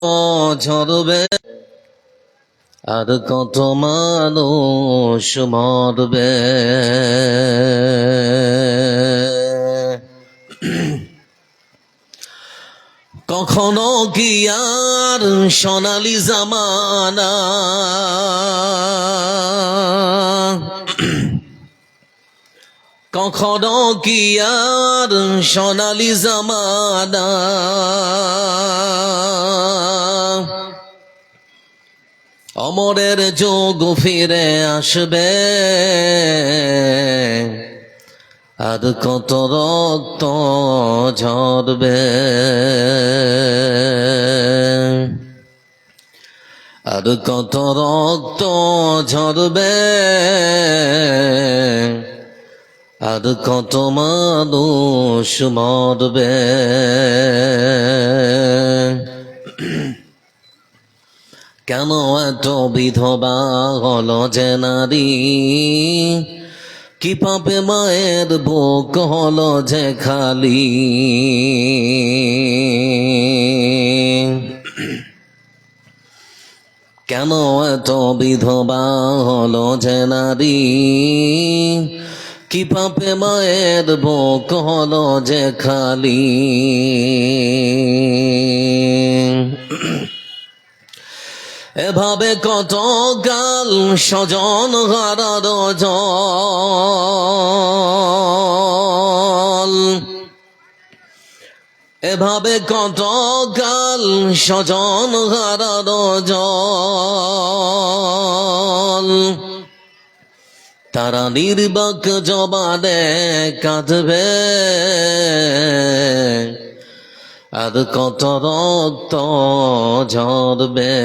ঝরবে আর কত মানুষ মরবে। কখনো কি আর সোনালি জামানা কখনো কি আর সোনালি জামানা অমরের যোগ ফিরে আসবে আর কত রক্ত ঝরবে আর কত রক্ত ঝরবে আর কত মানুষ মরবে। কেন এত বিধবা হলো যে নারী, কি পাপে মায়ের বুক হলো যে খালি। কেন এত বিধবা হলো যে নারী, কি পাপে মায়ের বুক হলো যে খালি। এভাবে কত কাল স্বজন হারার জল, এভাবে কত কাল স্বজন হারার জল। তারা নির্বাক জবানে কাঁদবে আর কত রক্ত ঝরবে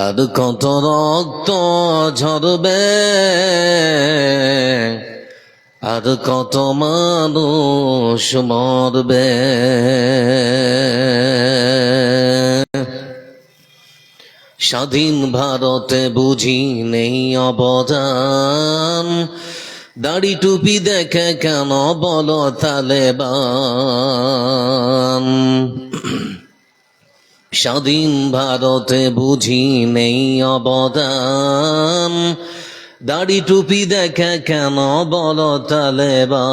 আর কত রক্ত ঝরবে আর কত মানুষ মরবে। স্বাধীন ভারতে বুঝি নেই অবদান, দাড়ি টুপি দেখে কেন বলো তালেবান। স্বাধীন ভারতে বুঝি নেই অবদান, দাড়ি টুপি দেখে কেন বলো তালেবান।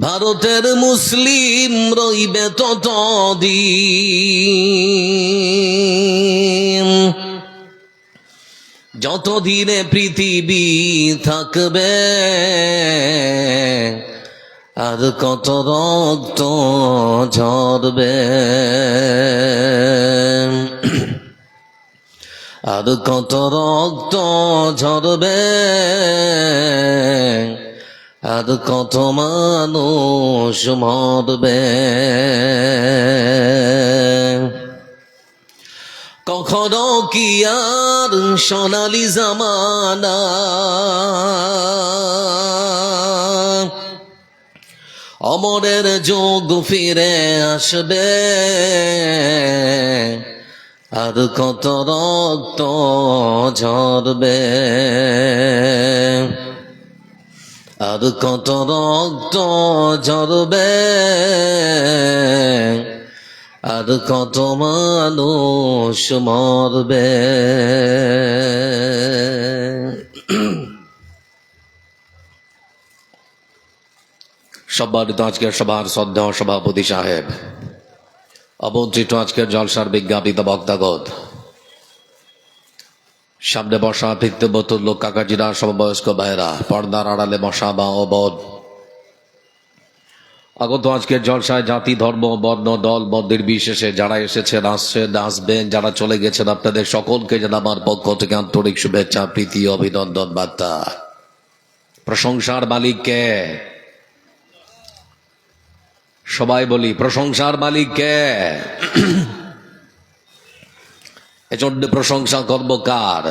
ভারতের মুসলিম রইবে ততদিন, যতদিনে পৃথিবী থাকবে আর কত রক্ত ঝরবে আর কত রক্ত ঝরবে আর কত মানুষ মরবে। কখনো কি আর সোনালি জামানা অমরের যোগ ফিরে আসবে আর কত রক্ত ঝরবে আর কত রক্ত ঝরবে আর কত মানুষ মরবে। সম্মানিত আজকের সভার শ্রদ্ধেয় সভাপতি সাহেব, আমন্ত্রিত আজকের জলসার বিজ্ঞাপিত বক্তাগণ, সামনে বসা পিতৃবতুল্য কাকাজিরা, সমবয়স্ক ভাইরা, পর্দার আড়ালে বসা বা অবধ আগত আজকের জলসায় জাতি ধর্ম বর্ণ দল মন্দির বিশেষে যারা এসেছেন, আসছেন, আসবেন, যারা চলে গেছেন, আপনাদের সকলকে যেন আমার পক্ষ থেকে আন্তরিক শুভেচ্ছা, প্রীতি, অভিনন্দন বার্তা। প্রশংসার মালিক কে? সবাই বলি, প্রশংসার মালিক কে? এজন্য প্রশংসা করব কার?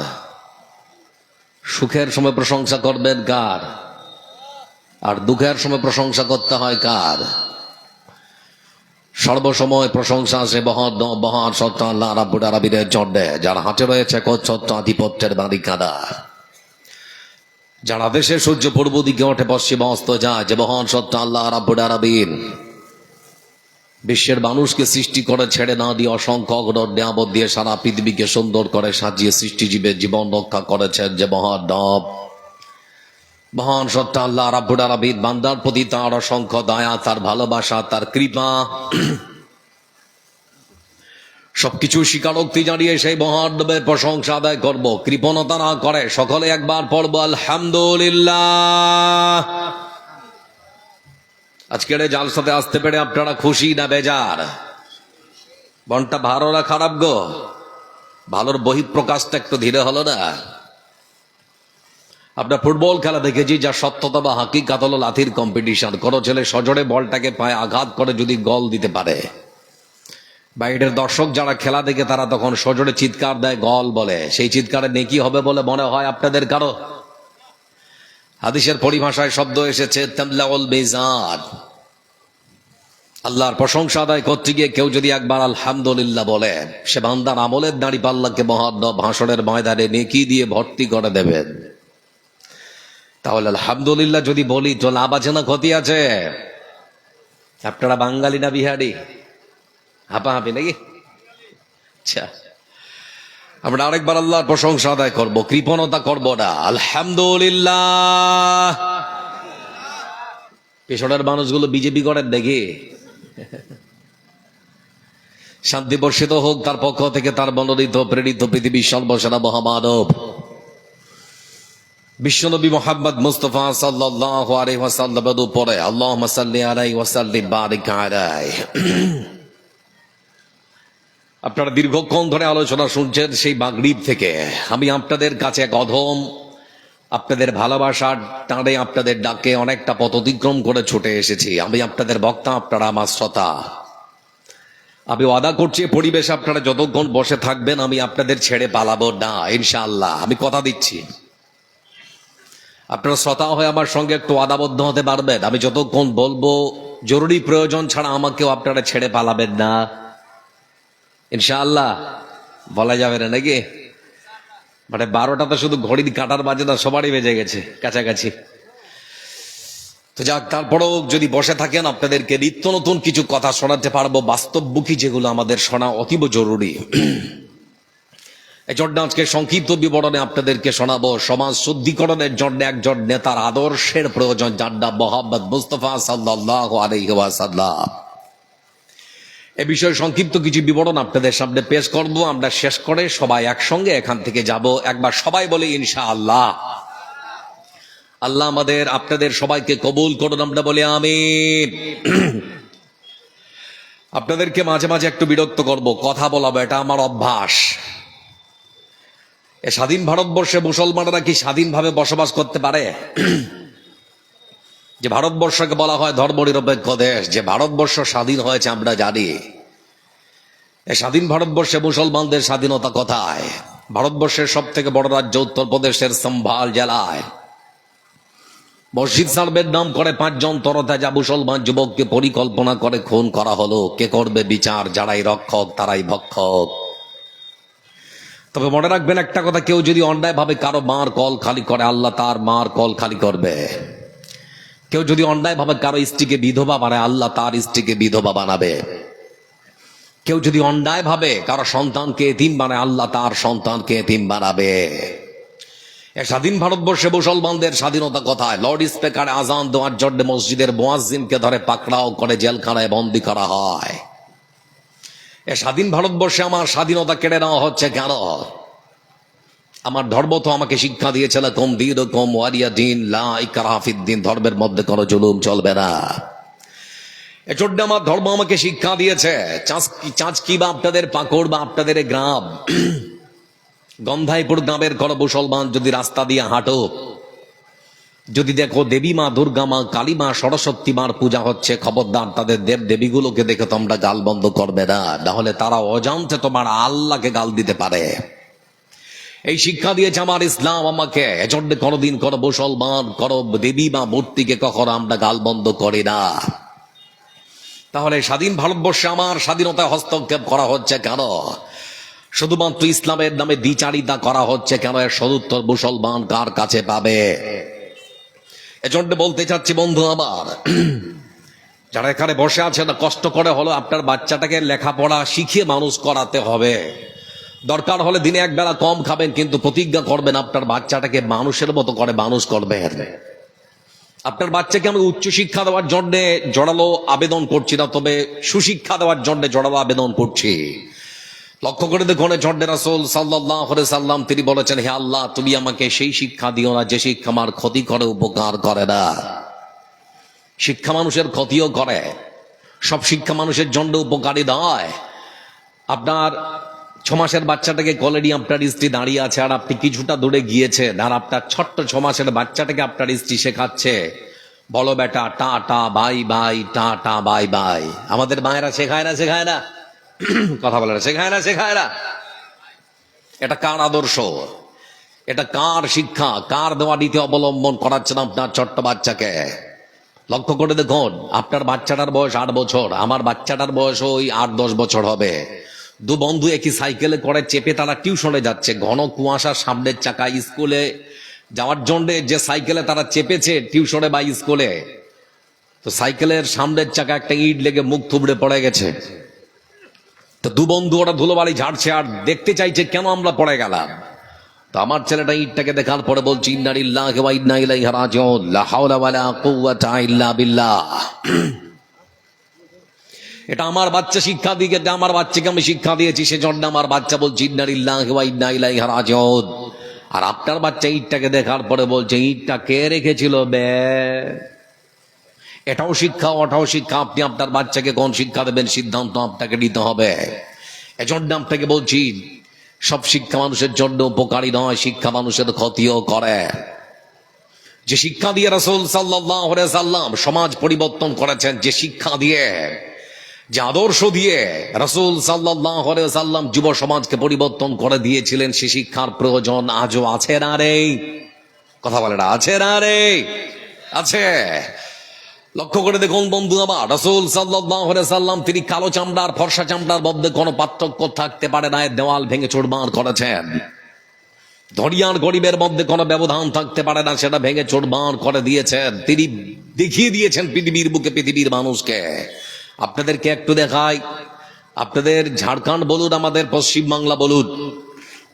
সুখের সময় প্রশংসা করবেন কার? আর দুঃখের সময় প্রশংসা করতে হয় কার? সর্বসময় প্রশংসা আছে মহান সত্য আল্লাহ রাব্বুল আলামিনের জন্য, যার হাতে রয়েছে সত্য আধিপত্যের মালিকানা। যারা দেশে সূর্য পূর্ব দিকে ওঠে পশ্চিমে অস্ত যায়, যে মহান সত্তা আল্লাহ রাব্বুল আলামিন বিশ্বের মানুষকে সৃষ্টি করে ছেড়ে না দিয়ে অসংখ্য অগণন নিয়ামত দিয়ে সারা পৃথিবীকে সুন্দর করে সাজিয়ে সৃষ্টিজীবের জীবন রক্ষা করেছেন যে মহান রব, মহান সত্তা আল্লাহ রাব্বুল আলামিন বান্দার প্রতি তার অসংখ্য দয়া, তার ভালোবাসা, তার কৃপা সবকিছু স্বীকারোক্তি জানিয়ে সেই মহান রবের প্রশংসা আদায় করব। কৃপণতা না করে সকলে একবার পড়ব আলহামদুলিল্লাহ। আজকের এই জালসাতে আসতে পেরে আপনারা খুশি না বেজার? মনটা ভালো না খারাপ গো? ভালোর বহিঃপ্রকাশটা একটু ধীরে হলো না? আপনার ফুটবল খেলা দেখেছি, যা সত্যতা বা হাকিকাত হলো লাথির কম্পিটিশন। কোনো ছেলে সজোরে বলটাকে পায়ে আঘাত করে যদি গোল দিতে পারে, বাইরের দর্শক যারা খেলা দেখে তারা তখন সজোরে চিৎকার দেয়, গোল বলে, সেই চিৎকারে নেকি হবে বলে মনে হয় আপনাদের কারো? হাদিসের পরিভাষায় শব্দ এসেছে তামলাউল মিজান। আল্লাহর প্রশংসা আদায় করতে গিয়ে কেউ যদি একবার আলহামদুলিল্লাহ বলে, সে বান্দার আমলের দাঁড়িপাল্লাকে মহান রব হাসরের ময়দানে নেকি দিয়ে ভর্তি করে দেবেন। তাহলে আলহামদুলিল্লাহ যদি বলি তো লাভ আছে না ক্ষতি আছে? আপনারা বাঙালি না বিহারি? হাঁপাহাঁপি নাকি? আচ্ছা, আমরা আরেকবার আল্লাহর প্রশংসা আদায় করবো, কৃপণতা করব না। আলহামদুলিল্লাহ। পেছনের মানুষগুলো বিজেপি করেন দেখি। শান্তি বর্ষিত হোক তার পক্ষ থেকে, তার মনোনীত প্রেরিত পৃথিবীর সর্বসেরা মহামানব বিশ্বনবী মুহাম্মদ মুস্তাফা সাল্লাল্লাহু আলাইহি ওয়াসাল্লামের উপরে আল্লাহুম্মা সাল্লি আলাইহি ওয়া সাল্লিম বারিক আলাইহি। আপনারা দীর্ঘক্ষণ ধরে আলোচনা শুনছেন সেই মাগরিব থেকে। আমি আপনাদের কাছে এক অধম, আপনাদের ভালোবাসার টানে, আপনাদের ডাকে অনেকটা পথ অতিক্রম করে ছুটে এসেছি। আমি আপনাদের বক্তা, আপনারা আমার শ্রোতা। আমি ওয়াদা করছি পরিবেশ আপনারা যতক্ষণ বসে থাকবেন আমি আপনাদের ছেড়ে পালাবো না ইনশাআল্লাহ, আমি কথা দিচ্ছি। আপনারা শ্রোতা হয়ে আমার সঙ্গে একটু ওয়াদাবদ্ধ হতে পারবেন? আমি যতক্ষণ বলবো জরুরি প্রয়োজন ছাড়া আমাকেও আপনারা ছেড়ে পালাবেন না ইনশাআল্লাহ। বলা যাবে না নাকি? মানে 12টা তো শুধু ঘড়ির কাঁটার বাজে না, সবারই বেজে গেছে কাছাকাছি। তো যাক, তারপরেও যদি বসে থাকেন আপনাদেরকে নিত্য নতুন কিছু কথা শোনাতে পারবো, বাস্তবমুখী, যেগুলো আমাদের শোনা অতীব জরুরি। এই জন্য আজকে সংক্ষিপ্ত বিবরণে আপনাদেরকে শোনাবো সমাজ শুদ্ধিকরণের জন্য একজন নেতার আদর্শের প্রয়োজন, যার নাম মুহাম্মদ মুস্তাফা সাল্লাল্লাহু আলাইহি ওয়াসাল্লাম। এ বিষয়ে সংক্ষিপ্ত কিছু বিবরণ আপনাদের সামনে পেশ করব। আমরা শেষ করে সবাই একসঙ্গে এখান থেকে যাব। একবার সবাই বলে ইনশাআল্লাহ। আল্লাহ আমাদের আপনাদের সবাইকে কবুল করুন, আমরা বলি আমিন। আপনাদেরকে মাঝে মাঝে একটু বিরক্ত করব, কথা বলাবো, এটা আমার অভ্যাস। এ স্বাধীন ভারতবর্ষে মুসলমানরা কি স্বাধীনভাবে বসবাস করতে পারে? যে ভারতবর্ষকে বলা হয় ধর্মনিরপেক্ষ দেশ, যে ভারতবর্ষ স্বাধীন হয়েছে আমরা জানি। এই স্বাধীন ভারতবর্ষে মুসলমানদের স্বাধীনতা কোথায়? ভারতবর্ষের সব থেকে বড় রাজ্য উত্তরপ্রদেশের সম্ভাল জেলায় মসজিদ সার্ভের নাম করে 5 জন তরতাজা মুসলমান যুবককে পরিকল্পনা করে খুন করা হলো। কে করবে বিচার? যারাই রক্ষক তারাই ভক্ষক। তবে মনে রাখবেন একটা কথা, কেউ যদি অন্যায় ভাবে কারো মার কল খালি করে, আল্লাহ তার মার কল খালি করবে। কেউ যদি অন্যায় ভাবে কারো স্ত্রীকে বিধবা বানায়, আল্লাহ তার স্ত্রীকে বিধবা বানাবে। কেউ যদি অন্যায় ভাবে কারো সন্তানকে এতিম বানায়, আল্লাহ তার সন্তানকে এতিম বানাবে। স্বাধীন ভারতবর্ষে মুসলমানদের স্বাধীনতা কোথায়? লাউড স্পিকারে আজান দেওয়ার জন্য মসজিদের মুয়াজ্জিনকে ধরে পাকড়াও করে জেলখানায় বন্দী করা হয়। স্বাধীন ভারতবর্ষে আমার স্বাধীনতা কেড়ে নেওয়া হচ্ছে কেন? আমার ধর্ম তো আমাকে শিক্ষা দিয়েছিল, কম দিন কম ওয়ারিয়া দিন লা ইকরাহা ফিদ্দিন, ধর্মের মধ্যে কোনো জুলুম চলবে না। এজন্য আমার ধর্ম আমাকে শিক্ষা দিয়েছে। চাঁচকি বা আপনাদের পাকড় বা আপনাদের গ্রাম গন্ধাইপুর গ্রামের কোনো মুসলমান যদি রাস্তা দিয়ে হাঁটো, যদি দেখো দেবী মা, দুর্গা মা, কালী মা, সরস্বতী মার পূজা হচ্ছে, খবরদার তাদের দেব দেবীগুলোকে দেখে তোমরা গাল বন্ধ করবে না, নাহলে তারা অজান্তে তোমার আল্লাহকে গাল দিতে পারে। এই শিক্ষা দিয়েছে আমার ইসলাম আমাকে। এজন্য কোনোদিন কোনো মুসলমান কোনো দেবী বা মূর্তিকে কখনো আমরা গাল বন্ধ করি না। তাহলে স্বাধীন ভারতবর্ষে আমার স্বাধীনতায় হস্তক্ষেপ করা হচ্ছে কেন? শুধুমাত্র ইসলামের নামে দ্বিচারিতা করা হচ্ছে কেন? এর সদুত্তর মুসলমান কার কাছে পাবে? এজন্য বলতে চাচ্ছি বন্ধু আমার, যারা এখানে বসে আছেন, কষ্ট করে হলো আপনার বাচ্চাটাকে লেখাপড়া শিখিয়ে মানুষ করাতে হবে। দরকার হলে দিনে একবেলা কম খাবেন, কিন্তু প্রতিজ্ঞা করবেন আপনার বাচ্চাটাকে মানুষের মতো করে মানুষ করবেন। আপনার বাচ্চাকে আমি উচ্চ শিক্ষা দেওয়ার জন্য জোরালো আবেদন করছি না, তবে সুশিক্ষা দেওয়ার জন্য জোরালো আবেদন করছি। লক্ষ্য করে দেখুন, জন্ডে রাসূল সাল্লাল্লাহু আলাইহি সাল্লাম তিনি বলেছেন, হে আল্লাহ, তুমি আমাকে সেই শিক্ষা দিও না যে শিক্ষা আমার ক্ষতি করে, উপকার করে না। শিক্ষা মানুষের ক্ষতিও করে, সব শিক্ষা মানুষের জন্য উপকারী নয়। আপনার 6 মাসের বাচ্চাটাকে কোলে নিয়ে আপনার স্ত্রী দাঁড়িয়ে আছে, আর আপনি কিছুটা দূরে গিয়েছেন, আর আপনার ছোট্ট 6 মাসের বাচ্চাটাকে আপনার স্ত্রী শেখাচ্ছে, বলো বেটা tata bye bye, tata bye bye. আমাদের মায়েরা শেখায় না? শেখায় না? কথা বলে না, শেখায় না? শেখায় না? এটা কার আদর্শ? এটা কার শিক্ষা? কার দেওয়া নীতি অবলম্বন করাচ্ছেন আপনার ছোট্ট বাচ্চাকে? লক্ষ্য করে দেখুন, আপনার বাচ্চাটার বয়স 8 বছর, আমার বাচ্চাটার বয়স ওই 8-10 বছর হবে। দু বন্ধু একই সাইকেলে করে চেপে তারা টিউশনে যাচ্ছে। ঘন কুয়াশা, সামনের চাকা, স্কুলে যাওয়ার জন্য যে সাইকেলে তারা চেপেছে টিউশনে বা স্কুলে, তো সাইকেলের সামনের চাকা একটা ইট লেগে মুখ থুবড়ে পড়ে গেছে। তো দু বন্ধু ওরা ধুলোবালি ঝাড়ছে আর দেখতে চাইছে কেন আমরা পড়ে গেলাম। তো আমার ছেলেটা ইটটাকে দেখার পরে বলছে, ইন্না লিল্লাহি ওয়া ইন্না ইলাইহি রাজিউন, লা হাওলা ওয়ালা কুওয়াতা ইল্লা বিল্লাহ। এটা আমার বাচ্চা শিক্ষা দিয়ে, আমার বাচ্চাকে আমি শিক্ষা দিয়েছি, সেজন্য আমার বাচ্চা বলছে ইন্না লিল্লাহি ওয়া ইন্না ইলাইহি রাজিউন। আর আপনার বাচ্চা ইটটাকে দেখার পরে বলছে, ইটটা কে রেখেছিল বে? এটাও শিক্ষা, ওটাও শিক্ষা। আপনি আপনার বাচ্চাকে কোন শিক্ষা দেবেন, সিদ্ধান্ত আপনাকে নিতে হবে। এজন্য আপনাকে বলছি, সব শিক্ষা মানুষের জন্য উপকারী নয়, শিক্ষা মানুষের ক্ষতিও করে। যে শিক্ষা দিয়ে রাসূল সাল্লাল্লাহু আলাইহি সাল্লাম সমাজ পরিবর্তন করেছেন, যে শিক্ষা দিয়ে, যে আদর্শ দিয়ে রাসূল সাল্লাল্লাহু আলাইহি সাল্লাম যুব সমাজকে পরিবর্তন করে দিয়েছিলেন, সে শিক্ষার প্রয়োজন আজও আছে না রে? কথা বলে না, আছে না রে? আছে। লক্ষ্য করে দেখুন বন্ধু আমার, রাসূল সাল্লাল্লাহু আলাইহি সাল্লাম তিনি কালো চামড়ার ফর্সা চামড়ার মধ্যে কোনো পার্থক্য থাকতে পারে না, দেওয়াল ভেঙে চুরমার করেছেন। ধরিয়ার গরিবের মধ্যে কোনো ব্যবধান থাকতে পারে না, সেটা ভেঙে চুরমার করে দিয়েছেন। তিনি দেখিয়ে দিয়েছেন পৃথিবীর বুকে, পৃথিবীর মানুষকে। আপনাদেরকে একটু দেখাই, আপনাদের ঝাড়খণ্ড বলুন, আমাদের পশ্চিমবাংলা বলুন,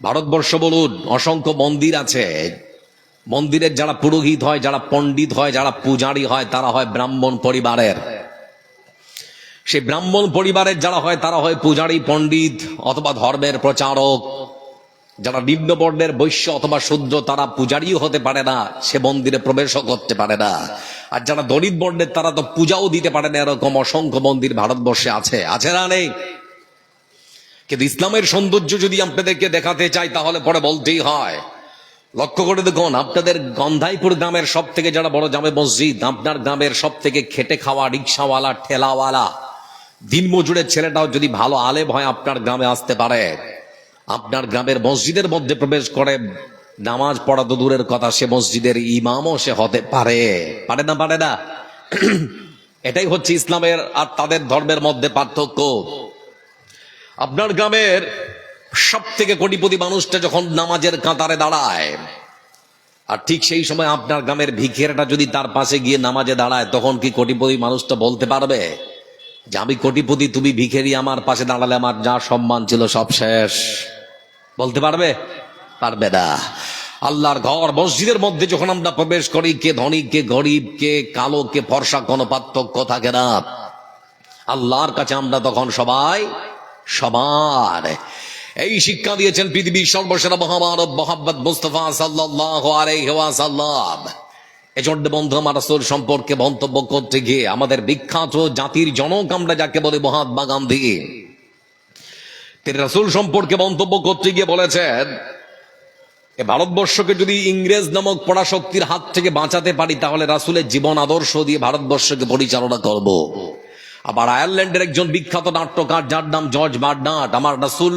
ভারতবর্ষ বলুন, অসংখ্য মন্দির আছে। মন্দিরের যারা পুরোহিত হয়, যারা পণ্ডিত হয়, যারা পূজারী হয়, তারা হয় ব্রাহ্মণ পরিবারের। সেই ব্রাহ্মণ পরিবারের যারা হয় তারা হয় পূজারী, পণ্ডিত অথবা ধর্মের প্রচারক। যারা নিম্ন বর্ণের বৈশ্য অথবা শূদ্র, তারা পূজারীও হতে পারে না, সে মন্দিরে প্রবেশও করতে পারে না। আর যারা দলিত বর্ণের, তারা তো পূজাও দিতে পারে না। এরকম অসংখ্য মন্দির ভারতবর্ষে আছে, আছে না নেই? কিন্তু ইসলামের সৌন্দর্য যদি আপনাদেরকে দেখাতে চাই, তাহলে পরে বলতেই হয়। লক্ষ্য করে দেখুন, আপনাদের গন্ধাইপুর গ্রামের সব থেকে যারা বড় জামে মসজিদ, আপনার গ্রামের সব থেকে খেটে খাওয়া রিক্সাওয়ালা, ঠেলাওয়ালা, দিনমজুরের ছেলেটাও যদি ভালো আলেম হয়, আপনার গ্রামে আসতে পারে, আপনার গ্রামের মসজিদের মধ্যে প্রবেশ করে নামাজ পড়া তো দূরের কথা, সে মসজিদের ইমামও সে হতে পারে। পারে না? পারে না? এটাই হচ্ছে ইসলামের আর তাদের ধর্মের মধ্যে পার্থক্য। আপনার গ্রামের সব থেকে কোটিপতি মানুষটা যখন নামাজের কাতারে দাঁড়ায়, আর ঠিক সেই সময় আপনার গ্রামের ভিখিরিটা যদি তার পাশে গিয়ে নামাজে দাঁড়ায়, তখন কি কোটিপতি মানুষটা বলতে পারবে যে আমি কোটিপতি, তুমি ভিখারি, আমার পাশে দাঁড়ালে আমার যা সম্মান ছিল সব শেষ? বলতে পারবে? পারবে না। আল্লাহর ঘর মসজিদের মধ্যে যখন আমরা প্রবেশ করি, কে ধনী, কে গরিব, কে কালো, কে ফর্সা, কোনো পার্থক্য থাকে না। আল্লাহর কাছে আমরা তখন সবাই সমান। এই শিক্ষা দিয়েছেন পৃথিবীর সর্বসেরা মহামানব মুহাম্মদ মুস্তাফা সাল্লাল্লাহু আলাইহি ওয়াসাল্লাম। এজন্য বন্ধু আমার, রাসূল সম্পর্কে মন্তব্য করতে গিয়ে আমাদের বিখ্যাত জাতির জনক আমরা যাকে বলি মহাত্মা গান্ধী, তিনি রাসূল সম্পর্কে মন্তব্য করতে গিয়ে বলেছেন, এ ভারতবর্ষকে যদি ইংরেজ নামক পরাশক্তির হাত থেকে বাঁচাতে পারি, তাহলে রাসূলের জীবন আদর্শ দিয়ে ভারতবর্ষকে পরিচালনা করব। আবার আয়ারল্যান্ডের একজন বিখ্যাত নাট্যকার, যার নাম জর্জ বার্নার্ড, আমার রাসূল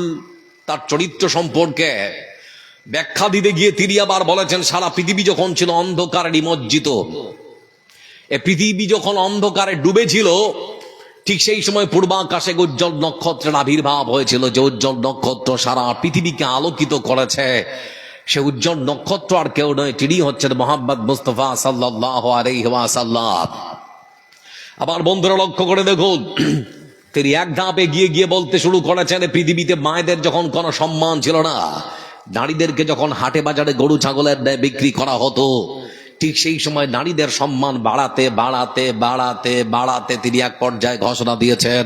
তার চরিত্র সম্পর্কে ব্যাখ্যা দিতে গিয়ে তিনি আবার বলেছেন, সারা পৃথিবী যখন ছিল অন্ধকারে নিমজ্জিত, এ পৃথিবী যখন অন্ধকারে ডুবেছিল, ঠিক সেই সময় পূর্বাকাশে উজ্জ্বল নক্ষত্রের আবির্ভাব হয়েছিল, যে উজ্জ্বল নক্ষত্র সারা পৃথিবীকে আলোকিত করেছে। সে উজ্জ্বল নক্ষত্র আর কেউ নয়, তিনি হচ্ছেন মোহাম্মদ মুস্তাফা সাল্লাল্লাহু আলাইহি ওয়াসাল্লাম। আবার বন্ধুরা লক্ষ্য করে দেখুন, তিনি এক ধাপ এগিয়ে গিয়ে বলতে শুরু করেছেন, পৃথিবীতে মায়েদের যখন কোনো সম্মান ছিল না, নারীদেরকে যখন হাটে বাজারে গরু ছাগলের ন্যায় বিক্রি করা হতো, ঠিক সেই সময় নারীদের সম্মান বাড়াতে বাড়াতে বাড়াতে বাড়াতে তিনি এক পর্যায়ে ঘোষণা দিয়েছেন,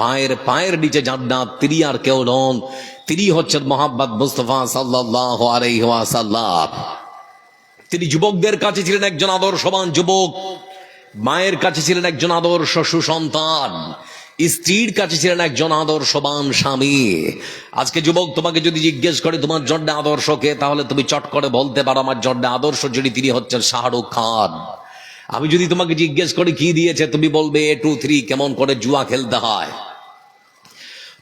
মায়ের পায়ের নিচে জান্নাত, তিনি আর কেউ নন, তিনি হচ্ছেন মোহাম্মদ মুস্তাফা সাল্লাল্লাহু আলাইহি ওয়াসাল্লাম। তিনি যুবকদের কাছে ছিলেন একজন আদর্শবান যুবক, মায়ের কাছে ছিলেন একজন আদর্শ সুসন্তান, স্ত্রীর কাছে ছিলেন একজন আদর্শবান স্বামী। আজকে যুবক, তোমাকে যদি জিজ্ঞেস করে তোমার জন্য আদর্শ কে, তাহলে তুমি চট করে বলতে পারো আমার জন্য আদর্শ যিনি, তিনি হচ্ছেন শাহরুখ খান। আমি যদি তোমাকে জিজ্ঞেস করি কি দিয়েছে, তুমি বলবে 1 2 3 কেমন করে জুয়া খেলতে হয়।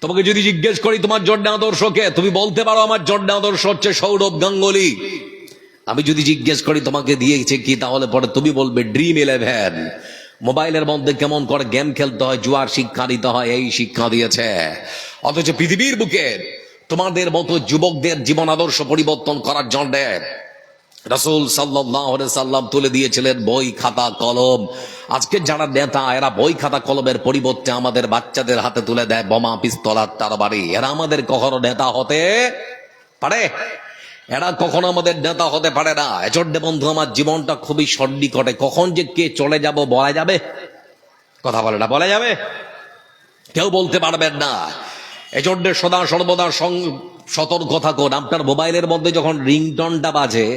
তোমাকে যদি জিজ্ঞেস করি তোমার জন্য আদর্শ কে, তুমি বলতে পারো আমার জন্য আদর্শ হচ্ছে সৌরভ গাঙ্গুলি। আমি যদি জিজ্ঞেস করি তোমাকে দিয়েছে কি, তাহলে পরে তুমি বলবে ড্রিম 11। মোবাইলের মধ্যে কেমন করে গেম খেলতে হয়, জুয়ার শিক্ষা দিতে হয়, এই শিক্ষা দিয়েছে। অথচ পৃথিবীর বুকে তোমাদের মতো যুবকদের জীবন আদর্শ পরিবর্তন করার জন্য রাসূল সাল্লাল্লাহু আলাইহি সাল্লাম তুলে দিয়েছিলেন বই খাতা কলম। আজকে যারা নেতা, এরা বই খাতা কলমের পরিবর্তে আমাদের বাচ্চাদের হাতে তুলে দেয় বোমা পিস্তল আর তরবারি। এরা আমাদের কখনো নেতা হতে পারে? এরা কখনো আমাদের নেতা হতে পারে না। এজন্য বন্ধু আমার, জীবনটা খুবই সন্নিকটে, কখন যে কে চলে যাব বলা যাবে? কথা বলে না, বলা যাবে? কেউ বলতে পারবেন না। এজন্য সদা সর্বদা সতর্ক থাকুন। আপনার মোবাইলের মধ্যে যখন রিংটনটা বাজে,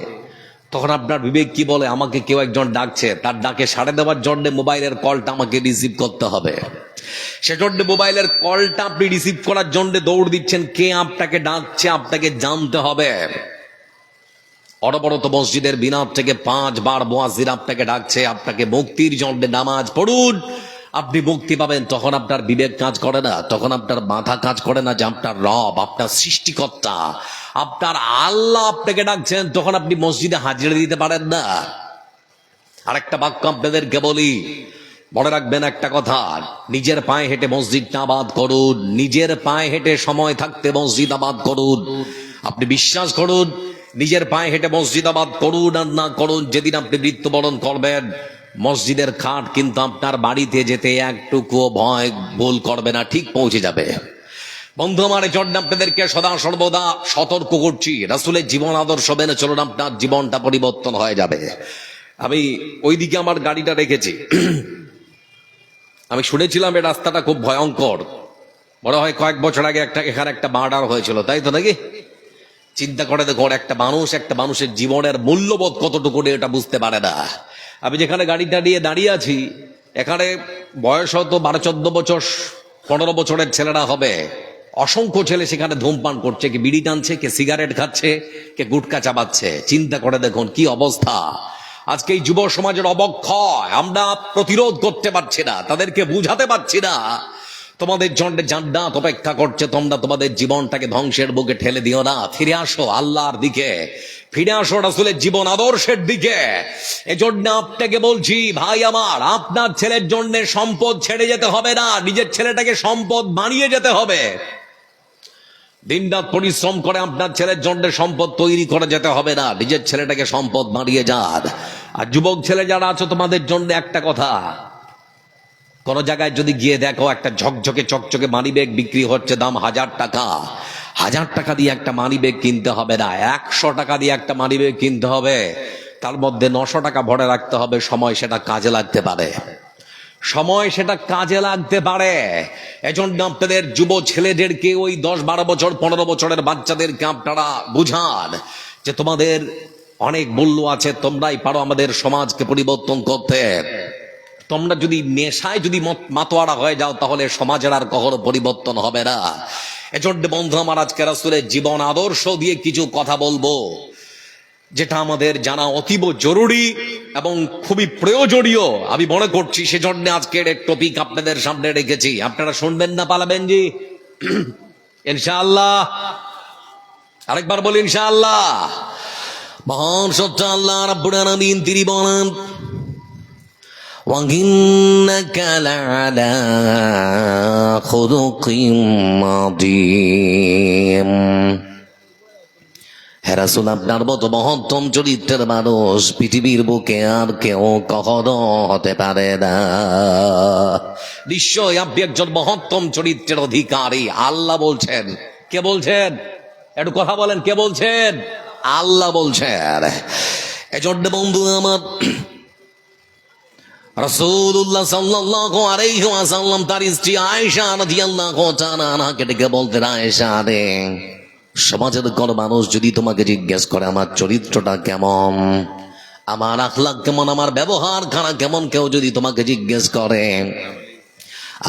তখন আপনার বিবেক কি বলে, আমাকে কেউ একজন ডাকছে, তার ডাকে সাড়া দেওয়ার জন্য মোবাইলের কলটা আমাকে রিসিভ করতে হবে। সেজন্য মোবাইলের কলটা আপনি রিসিভ করার জন্য দৌড় দিচ্ছেন, কে আপনাকে ডাকছে আপনাকে জানতে হবে। অনবরত মসজিদের মিনার থেকে 5 বার মুয়াজ্জিন আপনাকে ডাকছে, আপনাকে মুক্তির জন্য নামাজ পড়ুন, আপনি মুক্তি পাবেন। তখন আপনার বিবেক কাজ করে না, তখন আপনার মাথা কাজ করে না যে আপনার রব, আপনার সৃষ্টিকর্তা, আপনার আল্লাহ আপনাকে ডাকছেন, তখন আপনি মসজিদে হাজিরা দিতে পারেন না। আরেকটা বাক্য আপনাদেরকে বলি, মনে রাখবেন একটা কথা, নিজের পায়ে হেঁটে মসজিদটা আবাদ করুন, নিজের পায়ে হেঁটে সময় থাকতে মসজিদ আবাদ করুন। আপনি বিশ্বাস করুন, নিজের পায়ে হেঁটে মসজিদ আবাদ করুন আর না করুন, যেদিন আপনি মৃত্যুবরণ করবেন, মসজিদের খাট কিন্তু আপনার বাড়িতে যেতে একটুকুও ভয় ভুল করবে না, ঠিক পৌঁছে যাবে। বন্ধু আমার, এই জন্য আপনাদেরকে সদা সর্বদা সতর্ক করছি, রাসূলের জীবন আদর্শ মেনে চলুন, আপনার জীবনটা পরিবর্তন হয়ে যাবে। আমি ওইদিকে আমার গাড়িটা রেখেছি, আমি শুনেছিলাম এই রাস্তাটা খুব ভয়ঙ্কর। মনে হয় কয়েক বছর আগে এখানে একটা মার্ডার হয়েছিল, তাই তো নাকি? চিন্তা করে দেখুন, একটা মানুষের জীবনের মূল্যবোধ কতটুকু এটা বুঝতে পারে না। আমি যেখানে গাড়িটা নিয়ে দাঁড়িয়ে আছি, এখানে বয়স হয়তো 12-14 বছর, 15 বছরের ছেলেরা হবে। অসংখ্য ছেলে সেখানে ধূমপান করছে, কে বিড়ি টানছে, কে সিগারেট খাচ্ছে, কে গুটকা চাবাচ্ছে। চিন্তা করে দেখুন কি অবস্থা। আজকে এই যুব সমাজের অবক্ষয় আমরা প্রতিরোধ করতে পারছি না, তাদেরকে বুঝাতে পারছি না তোমাদের জন্য জান্নাত অপেক্ষা করছে, তোমরা তোমাদের জীবনটাকে ধ্বংসের বুকে ঠেলে দিও না। ফিরে আসো আল্লাহর দিকে, ফিরে আসো রাসূলের জীবন আদর্শের দিকে। এজন্য আপনাকে বলছি ভাই আমার, আপনার ছেলের জন্য সম্পদ ছেড়ে যেতে হবে না, নিজের ছেলেটাকে সম্পদ বানিয়ে যেতে হবে। দিনরাত পরিশ্রম করে আপনার ছেলের জন্য সম্পদ তৈরি করে যেতে হবে না, নিজের ছেলেটাকে সম্পদ বানিয়ে যান। আর যুবক ছেলে যারা আছো, তোমাদের জন্য একটা কথা, কোন জায়গায় যদি গিয়ে দেখো একটা ঝকঝকে চকচকে মানি ব্যাগ বিক্রি হচ্ছে, দাম 1000 টাকা, 1000 টাকা দিয়ে একটা মানি ব্যাগ কিনতে হবে না, 100 টাকা দিয়ে একটা মানি ব্যাগ কিনতে হবে। তার মধ্যে 900 টাকা ভরে রাখতে হবে, সময় সেটা কাজে লাগতে পারে, সময় সেটা কাজে লাগতে পারে। এজন্য আপনাদের যুব ছেলেদেরকে, ওই 10-12 বছর 15 বছরের বাচ্চাদেরকে আপনারা বুঝান যে তোমাদের অনেক মূল্য আছে, তোমরাই পারো আমাদের সমাজকে পরিবর্তন করতে। তোমরা যদি নেশায় যদি মাতোয়ারা হয়ে যাও, তাহলে সমাজের আর কখনো পরিবর্তন হবে না। এজন্য বন্ধু আমার, আজকে রাসূলের জীবন আদর্শ দিয়ে কিছু কথা বলবো, যেটা আমাদের জানা অতীব জরুরি এবং খুবই প্রয়োজনীয় আমি মনে করছি। সেজন্য আজকের এক টপিক আপনাদের সামনে রেখেছি, আপনারা শুনবেন না পালাবেন জি? ইনশাআল্লাহ। আরেকবার বলি ইনশাআল্লাহ। মহান সত্য আল্লাহ রাব্বুল আলামিন তিনি বলেন, وإنك لعلى خلق عظيم। হে রাসূল, আপনার মতো মহত্তম চরিত্রের মানুষ পৃথিবীর বুকে আর কেউ কখনো হতে পারে না। নিশ্চয় আপনি একজন মহত্তম চরিত্রের অধিকারী। আল্লাহ বলছেন। কে বলছেন? একটু কথা বলেন, কে বলছেন? আল্লাহ বলছেন। এজন্য বন্ধু আমার, রাসূলুল্লাহ সাল্লাল্লাহু আলাইহি ওয়াসাল্লাম তার স্ত্রী আয়েশা রাদিয়াল্লাহু তাআলা আনহাকে ডেকে বলতেন, আয়েশা রে, সমাজের কোন মানুষ যদি তোমাকে জিজ্ঞেস করে আমার চরিত্রটা কেমন, আমার আখলাক কেমন, আমার ব্যবহার খারাপ কেমন, কেউ যদি তোমাকে জিজ্ঞেস করে,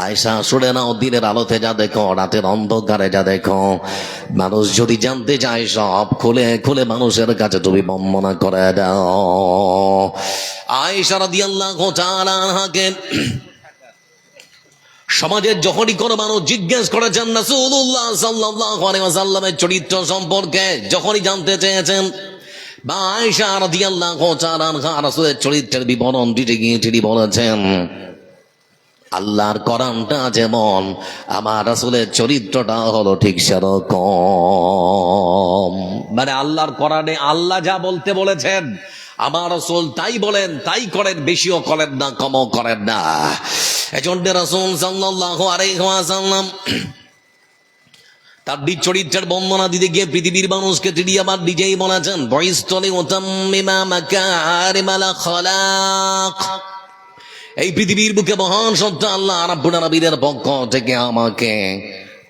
আয়েশা শুনে নাও, দিনের আলোতে যা দেখো, রাতের অন্ধকারে যা দেখো, মানুষ যদি জানতে চায় সব খুলে খুলে মানুষের কাছে তুমি বর্ণনা করে দাও। আয়েশা রাদিয়াল্লাহু তাআলা আনহাকে সমাজের যখনই কোনো মানুষ জিজ্ঞেস করেছেন রাসূলুল্লাহ সাল্লাল্লাহু আলাইহি ওয়াসাল্লামের চরিত্র সম্পর্কে, যখনই জানতে চেয়েছেন, বা আয়েশা রাদিয়াল্লাহু তাআলা আনহা রাসূলের চরিত্রের বিবরণ দিতে গিয়ে তিনি বলেছেন, আল্লাহর কোরআনটা যেমন, আমার রাসূলের চরিত্রটা হলো ঠিক সেরকম। মানে আল্লাহর কোরআনে আল্লাহ যা বলতে বলেছেন, আমার রাসূল তাই বলেন, তাই করেন, বেশিও করেন না, কমও করেন না। এজন্য রাসূল সাল্লাল্লাহু আলাইহি ওয়াসাল্লাম তার নিজ চরিত্রের বর্ণনা দিতে গিয়ে পৃথিবীর মানুষকে তিনি আবার নিজেই বলেছেন, বয়স্তলি উতাম্মিমা মাকারিমাল আখলাক। এই পৃথিবীর বুকে মহান সত্তা আল্লাহ রাব্বুল আলামিনের পক্ষ থেকে আমাকে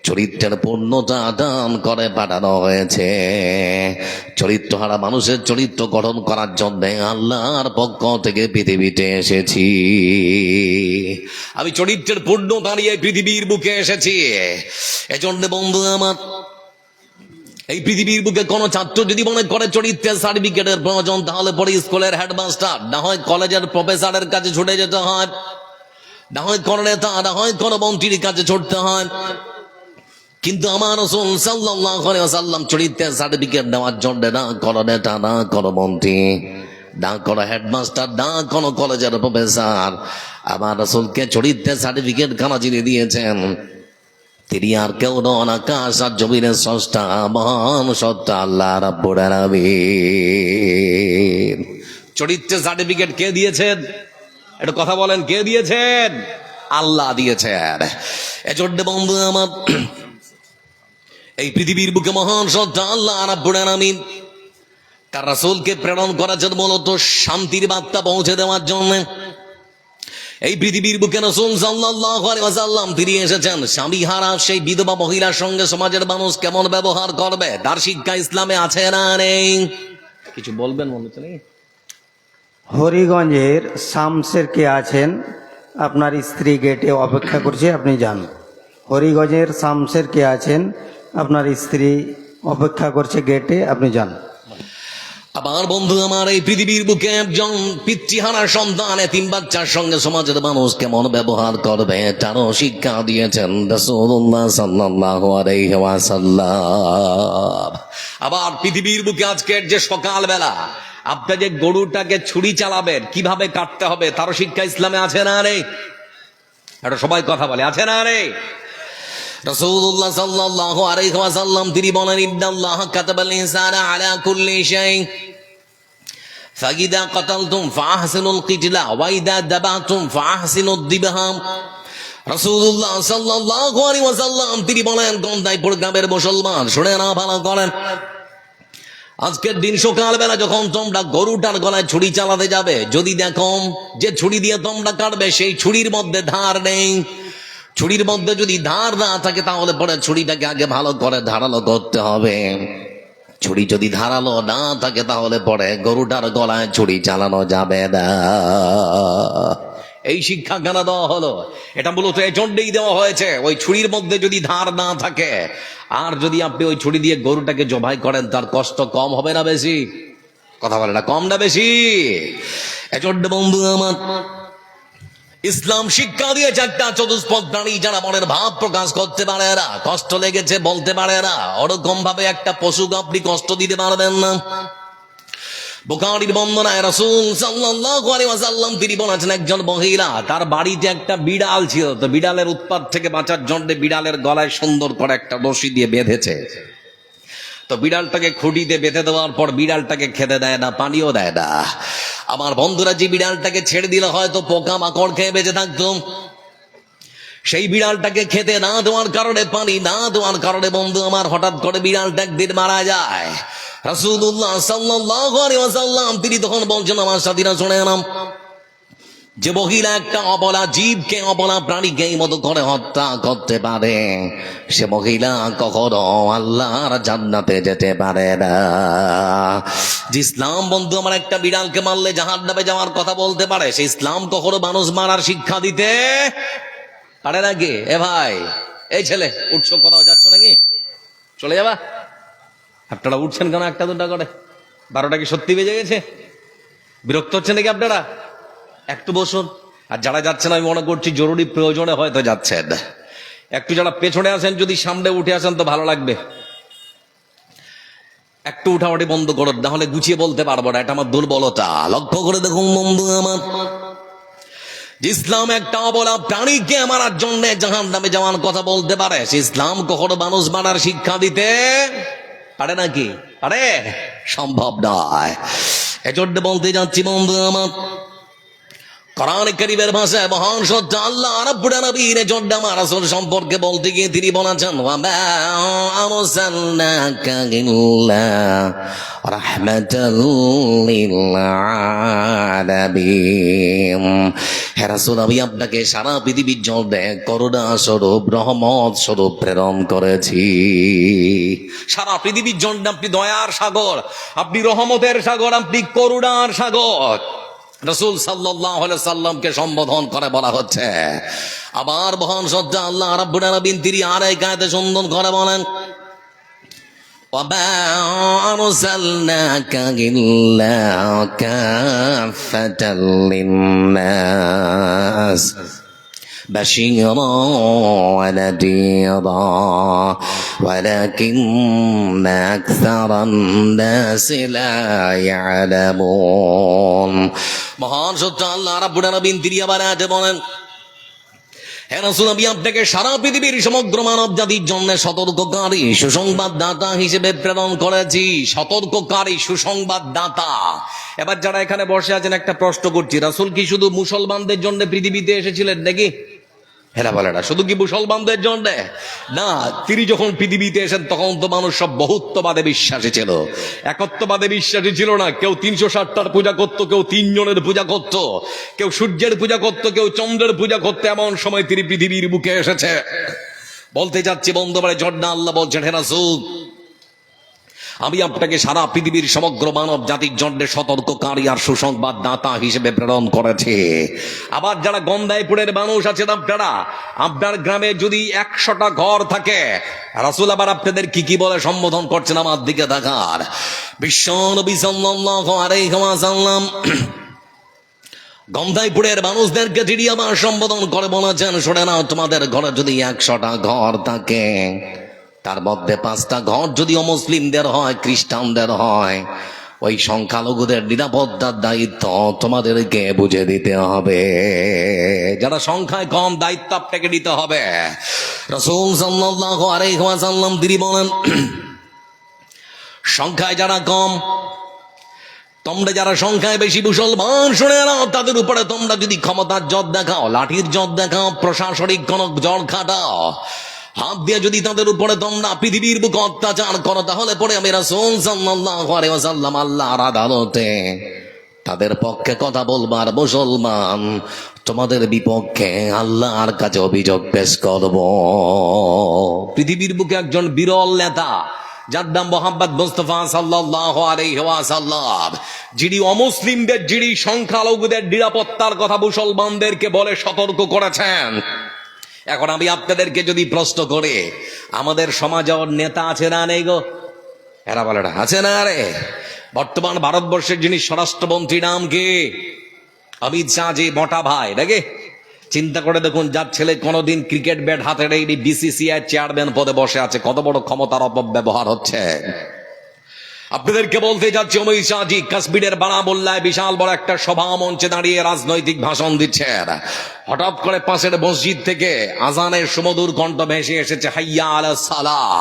চরিত্রের পূর্ণতা দান করে পাঠানো হয়েছে। চরিত্রহারা মানুষের চরিত্র গঠন করার জন্য আল্লাহর পক্ষ থেকে পৃথিবীতে এসেছি। আমি চরিত্রের পূর্ণতা নিয়ে পৃথিবীর বুকে এসেছি। এজন্য বন্ধু আমার, এই পৃথিবীর বুকে কোন ছাত্র যদি মনে করে চরিত্রের সার্টিফিকেটের প্রয়োজন, তাহলে পরে স্কুলের হেডমাস্টার, না হয় কলেজের প্রফেসরের কাছে ছুটে যেতে হয়, না হয় কোন নেতা, না হয় কোন মন্ত্রীর কাছে ছুটতে হয়। কিন্তু আমার রাসূল সাল্লাল্লাহু আলাইহি ওয়াসাল্লাম চরিত্রের সার্টিফিকেট নেওয়ার জন্য না কোনো নেতা, না কোনো মন্ত্রী, না কোনো হেডমাস্টার, না কোনো কলেজের প্রফেসর, আমার রাসূলকে চরিত্রের সার্টিফিকেট খানা যিনি দিয়েছেন, তিনি আর কেউ নন, আকাশ আর জমিনের স্রষ্টা মহান সত্তা আল্লাহ রাব্বুল আলামিন। চরিত্রের সার্টিফিকেট কে দিয়েছেন? একটু কথা বলেন, কে দিয়েছেন? আল্লাহ দিয়েছেন। এজন্য বন্ধু আমার, এই পৃথিবীর বুকে মহান সত্তা আল্লাহ রাব্বুল আলামিন তার রাসূলকে প্রেরণ করেছেন মূলত শান্তির বার্তা পৌঁছে দেওয়ার জন্য। এই পৃথিবীর বুকে রাসূল সাল্লাল্লাহু আলাইহি ওয়াসাল্লাম তিনি এসেছেন স্বামী হারা সেই বিধবা মহিলার সঙ্গে সমাজের মানুষ কেমন ব্যবহার করবে তার শিক্ষা ইসলামে আছে না নেই? কিছু বলবেন মনে হচ্ছে নাকি? হরিগঞ্জের শামসের কে আছেন, আপনার স্ত্রী গেটে অপেক্ষা করছে, আপনি যান। হরিগঞ্জের শামসের কে আছেন, আপনার স্ত্রী অপেক্ষা করছে গেটে, আপনি যান। আবার বন্ধু আমার, এই পৃথিবীর বুকে একজন পিতৃহারা সন্তান এতিম বাচ্চার সঙ্গে সমাজের মানুষ কেমন ব্যবহার করবে তারও শিক্ষা দিয়েছেন রাসূলুল্লাহ সাল্লাল্লাহু আলাইহি ওয়াসাল্লাম। আবার পৃথিবীর বুকে আজকের যে সকালবেলা আপনি যে গরুটাকে ছুরি চালাবেন, কিভাবে কাটতে হবে তারও শিক্ষা ইসলামে আছে না রে? এটা সবাই কথা বলে, আছে না রে? রাসূলুল্লাহ সাল্লাল্লাহু আলাইহি ওয়াসাল্লাম তিনি বলেন, ইন্নাল্লাহা কাতাবাল ইনসানা আলা কুল্লি শাই ফাইদা কাতালতুম ফাহসিনুল কিতলা ওয়া ইদা দাবাতুম ফাহসিনুদ দিবহা। রাসূলুল্লাহ সাল্লাল্লাহু আলাইহি ওয়াসাল্লাম তিনি বলেন, গন্ধাইপুর গ্রামের মুসলমান শুনে না ভালো করেন, আজকের দিন সকালবেলা যখন তোমরা গরুটার গলায় ছুরি চালাতে যাবে, যদি দেখো যে ছুরি দিয়ে তোমরা কাটবে সেই ছুরির মধ্যে ধার নেই, ছুরির মধ্যে যদি ধার না থাকে তাহলে পরে ছুরিটাকে আগে ভালো করে ধারালো করতে হবে। ছুরি যদি ধারালো না থাকে তাহলে পরে গরুটার গলায় ছুরি চালানো যাবে না। এই শিক্ষা কেন দেওয়া হলো? এটা মূলত এজন্যই দেওয়া হয়েছে, ওই ছুরির মধ্যে যদি ধার না থাকে আর যদি আপনি ওই ছুরি দিয়ে গরুটাকে জবাই করেন তার কষ্ট কম হবে না বেশি? কথা বলে না, কম না বেশি? এজন্য বন্ধু আমার, ইসলাম শিক্ষা দিয়েছে একটা চতুষ্পদ প্রাণী যারা মনের ভাব প্রকাশ করতে পারে না, কষ্ট লেগেছে বলতে পারে না, ওরকম ভাবে একটা পশুকে আপনি কষ্ট দিতে পারবেন না। বুখারীর বর্ণনায় রাসূল সাল্লাল্লাহু আলাইহি ওয়াসাল্লাম তিনি বলেছেন, একজন মহিলা তার বাড়িতে একটা বিড়াল ছিল, তো বিড়ালের উৎপাত থেকে বাঁচার জন্য বিড়ালের গলায় সুন্দর করে একটা রশি দিয়ে বেঁধেছে। তো বিড়ালটাকে খুঁটিতে বেঁধে দেওয়ার পর বিড়ালটাকে খেতে দেয় না, পানিও দেয় না। আমার বন্ধুরা, যে বিড়ালটাকে ছেড়ে দিলে হয়তো পোকা মাকড় খেয়ে বেঁচে থাকতো, সেই বিড়ালটাকে খেতে না দেওয়ার কারণে, পানি না দেওয়ার কারণে বন্ধু আমার হঠাৎ করে বিড়ালটা একদিন মারা যায়। রাসূলুল্লাহ সাল্লাল্লাহু আলাইহি ওয়াসাল্লাম তিনি তখন বলছেন, আমার সাথীরা শুনে নাও, যে মহিলা একটা অবলা জীবকে, অবলা প্রাণীকে এই মতো করে হত্যা করতে পারে, সে মহিলা কখনো আল্লাহর জান্নাতে যেতে পারে না। যে ইসলাম বন্ধু আমার একটা বিড়ালকে মারলে জাহান্নামে যাওয়ার কথা বলতে পারে, সে ইসলাম কখনো মানুষ মারার শিক্ষা দিতে পারে নাকি? এ ভাই, এই ছেলে, উঠছো, কোথাও যাচ্ছ নাকি? চলে যাবা? আপনারা উঠছেন কেন একটা দুটা করে? 12টা কি সত্যি বেজে গেছে? বিরক্ত হচ্ছে নাকি আপনারা? একটু বসুন। আর যারা যাচ্ছেন, আমি মনে করছি জরুরি প্রয়োজনে হয়তো যাচ্ছেন, একটু যারা পেছনে আছেন যদি সামনে উঠে আসেন তো ভালো লাগবে। একটু উঠাউঠি বন্ধ করো, নাহলে গুছিয়ে বলতে পারবো না, এটা আমার দুর্বলতা। লক্ষ্য করে দেখুন বন্ধু আমার, ইসলাম একটা অবলা প্রাণীকে মারার জন্য জাহান্নামে যাওয়ার কথা বলতে পারে, সে ইসলাম কখনো মানুষ মারার শিক্ষা দিতে পারে নাকি? পারে? সম্ভব নয়। এজন্য বলতে যাচ্ছি বন্ধু আমার, কোরআন কারীমের ভাষায় মহান সত্য আল্লাহ রাব্বুল আলামিন এজন্য আমার রাসূল সম্পর্কে বলতে গিয়ে তিনি বলেছেন, ওয়া মা আরসালনাকা ইল্লা রাহমাতাল লিল আলামিন। হে রাসূল, আমি আপনাকে সারা পৃথিবীর জন্য করুণা স্বরূপ, রহমত স্বরূপ প্রেরণ করেছি। সারা পৃথিবীর জন্য আপনি দয়ার সাগর, আপনি রহমতের সাগর, আপনি করুণার সাগর। রাসূল সাল্লাল্লাহু আলাইহি সাল্লামকে সম্বোধন করে বলা হচ্ছে। আবার মহান সত্য আল্লাহ রাব্বুল আলামিন তিনি আরেক আয়াতে সুন্দর করে বলেন, ওয়ামা আরসালনাকা ইল্লা কাফাতাল লিন্নাস বাশীরা ওয়া নাযীরা ওয়ালাকিন্না আকসারান নাসি লা ইয়ালামুন। মহান সত্য আল্লাহ রাব্বুল আলামিন তিনি আবার আয়াতে বলেন, হে রাসূল, আমি আপনাকে সারা পৃথিবীর সমগ্র মানব জাতির জন্য সতর্ককারী, সুসংবাদদাতা হিসেবে প্রেরণ করেছি। সতর্ককারী, সুসংবাদদাতা। এবার যারা এখানে বসে আছেন, একটা প্রশ্ন করছি, রাসূল কি শুধু মুসলমানদের জন্য পৃথিবীতে এসেছিলেন নাকি? হেরা বলে না, শুধু কি মুসলমানদের জন্য না, তিনি যখন পৃথিবীতে এসেন তখন তো মানুষ সব বহুত্ববাদে বিশ্বাসী ছিল, একত্ববাদে বিশ্বাসী ছিল না। কেউ 360টার পূজা করত, কেউ 3 জনের পূজা করত, কেউ সূর্যের পূজা করত, কেউ চন্দ্রের পূজা করত। এমন সময় তিনি পৃথিবীর বুকে এসেছে। বলতে যাচ্ছি বন্ধু বারে, জর্ডা আল্লাহ বলছেন, হে রাসূল, আমি আপনাকে সারা পৃথিবীর সমগ্র মানব জাতির জন্য সতর্ককারী আর সুসংবাদদাতা হিসেবে প্রেরণ করেছে। আবার যারা গন্ধাইপুরের মানুষ আছেন, আপনার গ্রামে যদি 100টা ঘর থাকে, রাসূল আবার আপনাদের কি কি বলে সম্বোধন করছেন আমার দিকে দেখার। বিশ্বনবী সাল্লাল্লাহু আলাইহি ওয়াসাল্লাম গন্ধাইপুরের মানুষদেরকে তিনি আবার সম্বোধন করে বলেছেন, শুনে নাও, তোমাদের ঘরে যদি 100টা ঘর থাকে, তার মধ্যে 5টা ঘর যদি অমুসলিমদের হয়, খ্রিস্টানদের হয়, ওই সংখ্যালঘুদের নিরাপত্তার দায়িত্ব তোমাদেরকে বুঝে দিতে হবে। যারা সংখ্যায় কম, দায়িত্ব আপনাকে নিতে হবে। রাসূল সাল্লাল্লাহু আলাইহি ওয়াসাল্লাম তিনি বলেন, সংখ্যায় যারা কম, তোমরা যারা সংখ্যায় বেশি মুসলমান, শুনে নাও, তাদের উপরে তোমরা যদি ক্ষমতার জোর দেখাও, লাঠির জোর দেখাও, প্রশাসনিক কোন জোর খাটাও, হাত দিয়ে যদি তাদের উপরে তোমরা পৃথিবীর বুকে অত্যাচার করো, তাহলে পরে আমি রাসূল সাল্লাল্লাহু আলাইহি ওয়াসাল্লাম আল্লাহর আদালতে তাদের পক্ষে কথা বলবার মুসলমান, তোমাদের বিপক্ষে আল্লাহর কাছে অভিযোগ পেশ করব। পৃথিবীর বুকে একজন বিরল নেতা, যার নাম মোহাম্মদ মুস্তাফা সাল্লাল্লাহু আলাইহি ওয়াসাল্লাম, যিনি অমুসলিমদের, যিনি সংখ্যালঘুদের নিরাপত্তার কথা মুসলমানদেরকে বলে সতর্ক করেছেন। এখন আমি আপনাদেরকে যদি প্রশ্ন করে, আমাদের সমাজে নেতা আছে না নেই গো? এরা বলে না, আছে না রে? বর্তমান ভারতবর্ষের যিনি স্বরাষ্ট্রমন্ত্রী, নাম কি? অমিত শাহ জি, মোটা ভাই নাকি? চিন্তা করে দেখুন, যার ছেলে কোনোদিন ক্রিকেট ব্যাট হাতে নেই, বিসিসিআই চেয়ারম্যান পদে বসে আছে, কত বড় ক্ষমতার অপব্যবহার হচ্ছে। আপনাদেরকে বলতে যাচ্ছি, অমিত শাহজি কাশ্মীরের বারামুল্লায় বিশাল বড় একটা সভা মঞ্চে দাঁড়িয়ে রাজনৈতিক ভাষণ দিচ্ছেন। হঠাৎ করে পাশের মসজিদ থেকে আজানের সুমধুর কণ্ঠ ভেসে এসেছে, হাইয়া আলাস সালাহ।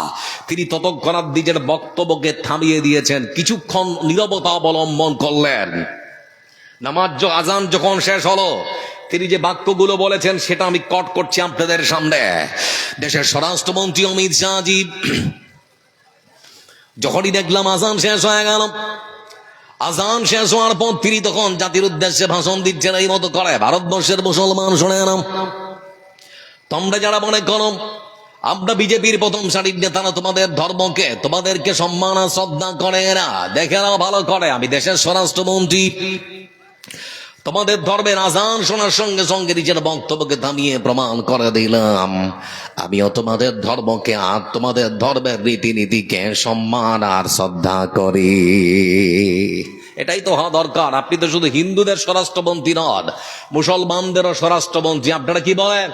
তিনি ততক্ষণাৎ নিজের বক্তব্যকে থামিয়ে দিয়েছেন, কিছুক্ষণ নীরবতা অবলম্বন করলেন। নামাজ আজান যখন শেষ হলো, তিনি যে বাক্যগুলো বলেছেন সেটা আমি কট করছি আপনাদের সামনে। দেশের স্বরাষ্ট্রমন্ত্রী অমিত শাহজি যখনই দেখলাম আজান শেষ হয়ে গেল, আজান শেষ হওয়ার পর তিনি তখন জাতির উদ্দেশ্যে ভাষণ দিচ্ছেন এই মতো করে, ভারতবর্ষের মুসলমান শুনে নাও, তোমরা যারা মনে করো আমরা বিজেপির প্রথম সারির নেতারা তোমাদের ধর্মকে তোমাদেরকে সম্মান আর শ্রদ্ধা করে না, দেখে নাও ভালো করে, আমি দেশের স্বরাষ্ট্রমন্ত্রী তোমাদের ধর্মের আজান শোনার সঙ্গে সঙ্গে নিজের বক্তব্যকে থামিয়ে প্রমাণ করে দিলাম আমিও তোমাদের ধর্মকে আর তোমাদের ধর্মের রীতিনীতিকে সম্মান আর শ্রদ্ধা করি। এটাই তো হওয়া দরকার। আপনি তো শুধু হিন্দুদের স্বরাষ্ট্রমন্ত্রী নন, মুসলমানদেরও স্বরাষ্ট্রমন্ত্রী। আপনারা কি বলেন?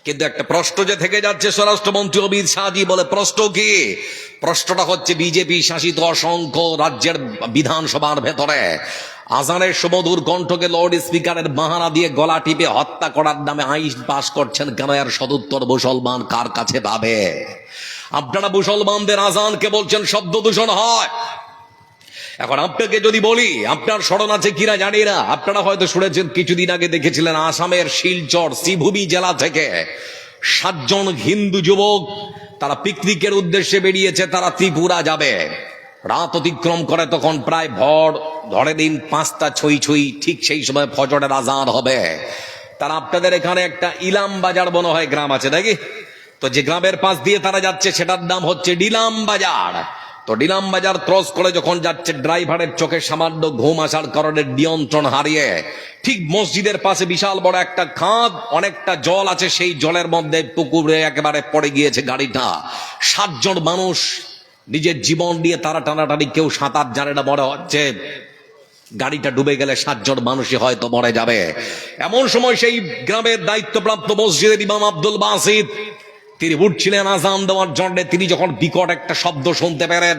কিন্তু একটা প্রশ্ন যে থেকে যাচ্ছে, স্বরাষ্ট্রমন্ত্রী অমিত শাহজি বলে, প্রশ্ন কি? প্রশ্নটা হচ্ছে বিজেপি শাসিত অসংখ্য রাজ্যের বিধানসভার ভেতরে আজানের সুমধুর কণ্ঠকে লাউড স্পিকারের বাহানা দিয়ে গলা টিপে হত্যা করার নামে আইন পাস করছেন কেন? এর সদুত্তর মুসলমান কার কাছে পাবে? আপনারা মুসলমানদের আজানকে বলছেন শব্দ দূষণ হয়। এখন আপনাকে যদি বলি, আপনার স্মরণ আছে কিনা জানি না, আপনারা হয়তো শুনেছেন কিছুদিন আগে দেখেছিলেন আসামের শিলচর শ্রীভূমি জেলা থেকে 7 জন হিন্দু যুবক তারা পিকনিকের উদ্দেশ্যে বেরিয়েছে, তারা ত্রিপুরা যাবে। রাত অতিক্রম করে তখন প্রায় ভোর, ধরে দিন 5টা ছুঁই ছুঁই, ঠিক সেই সময় ফজরের আজান হবে। তারা আপনাদের এখানে একটা ইলাম বাজার মনে হয় গ্রাম আছে নাকি? তো যে গ্রামের পাশ দিয়ে তারা যাচ্ছে সেটার নাম হচ্ছে ডিলাম বাজার। তো ডিলাম বাজার ক্রস করে যখন যাচ্ছে, ড্রাইভারের চোখে সামান্য ঘুম আসার কারণে নিয়ন্ত্রণ হারিয়ে ঠিক মসজিদের পাশে বিশাল বড় একটা খাদ, অনেকটা জল আছে, সেই জলের মধ্যে পুকুরে একেবারে পড়ে গিয়েছে গাড়িটা। 7 জন মানুষ নিজের জীবন দিয়ে তারা টানাটানি, কেউ সাঁতার জানে না, মনে হচ্ছে গাড়িটা ডুবে গেলে 7 জন মানুষই হয়তো মরে যাবে। এমন সময় সেই গ্রামের দায়িত্বপ্রাপ্ত মসজিদের ইমাম আব্দুল বাসিত তিনি উঠছিলেন আজান দেওয়ার জন্য। তিনি যখন বিকট একটা শব্দ শুনতে পেলেন,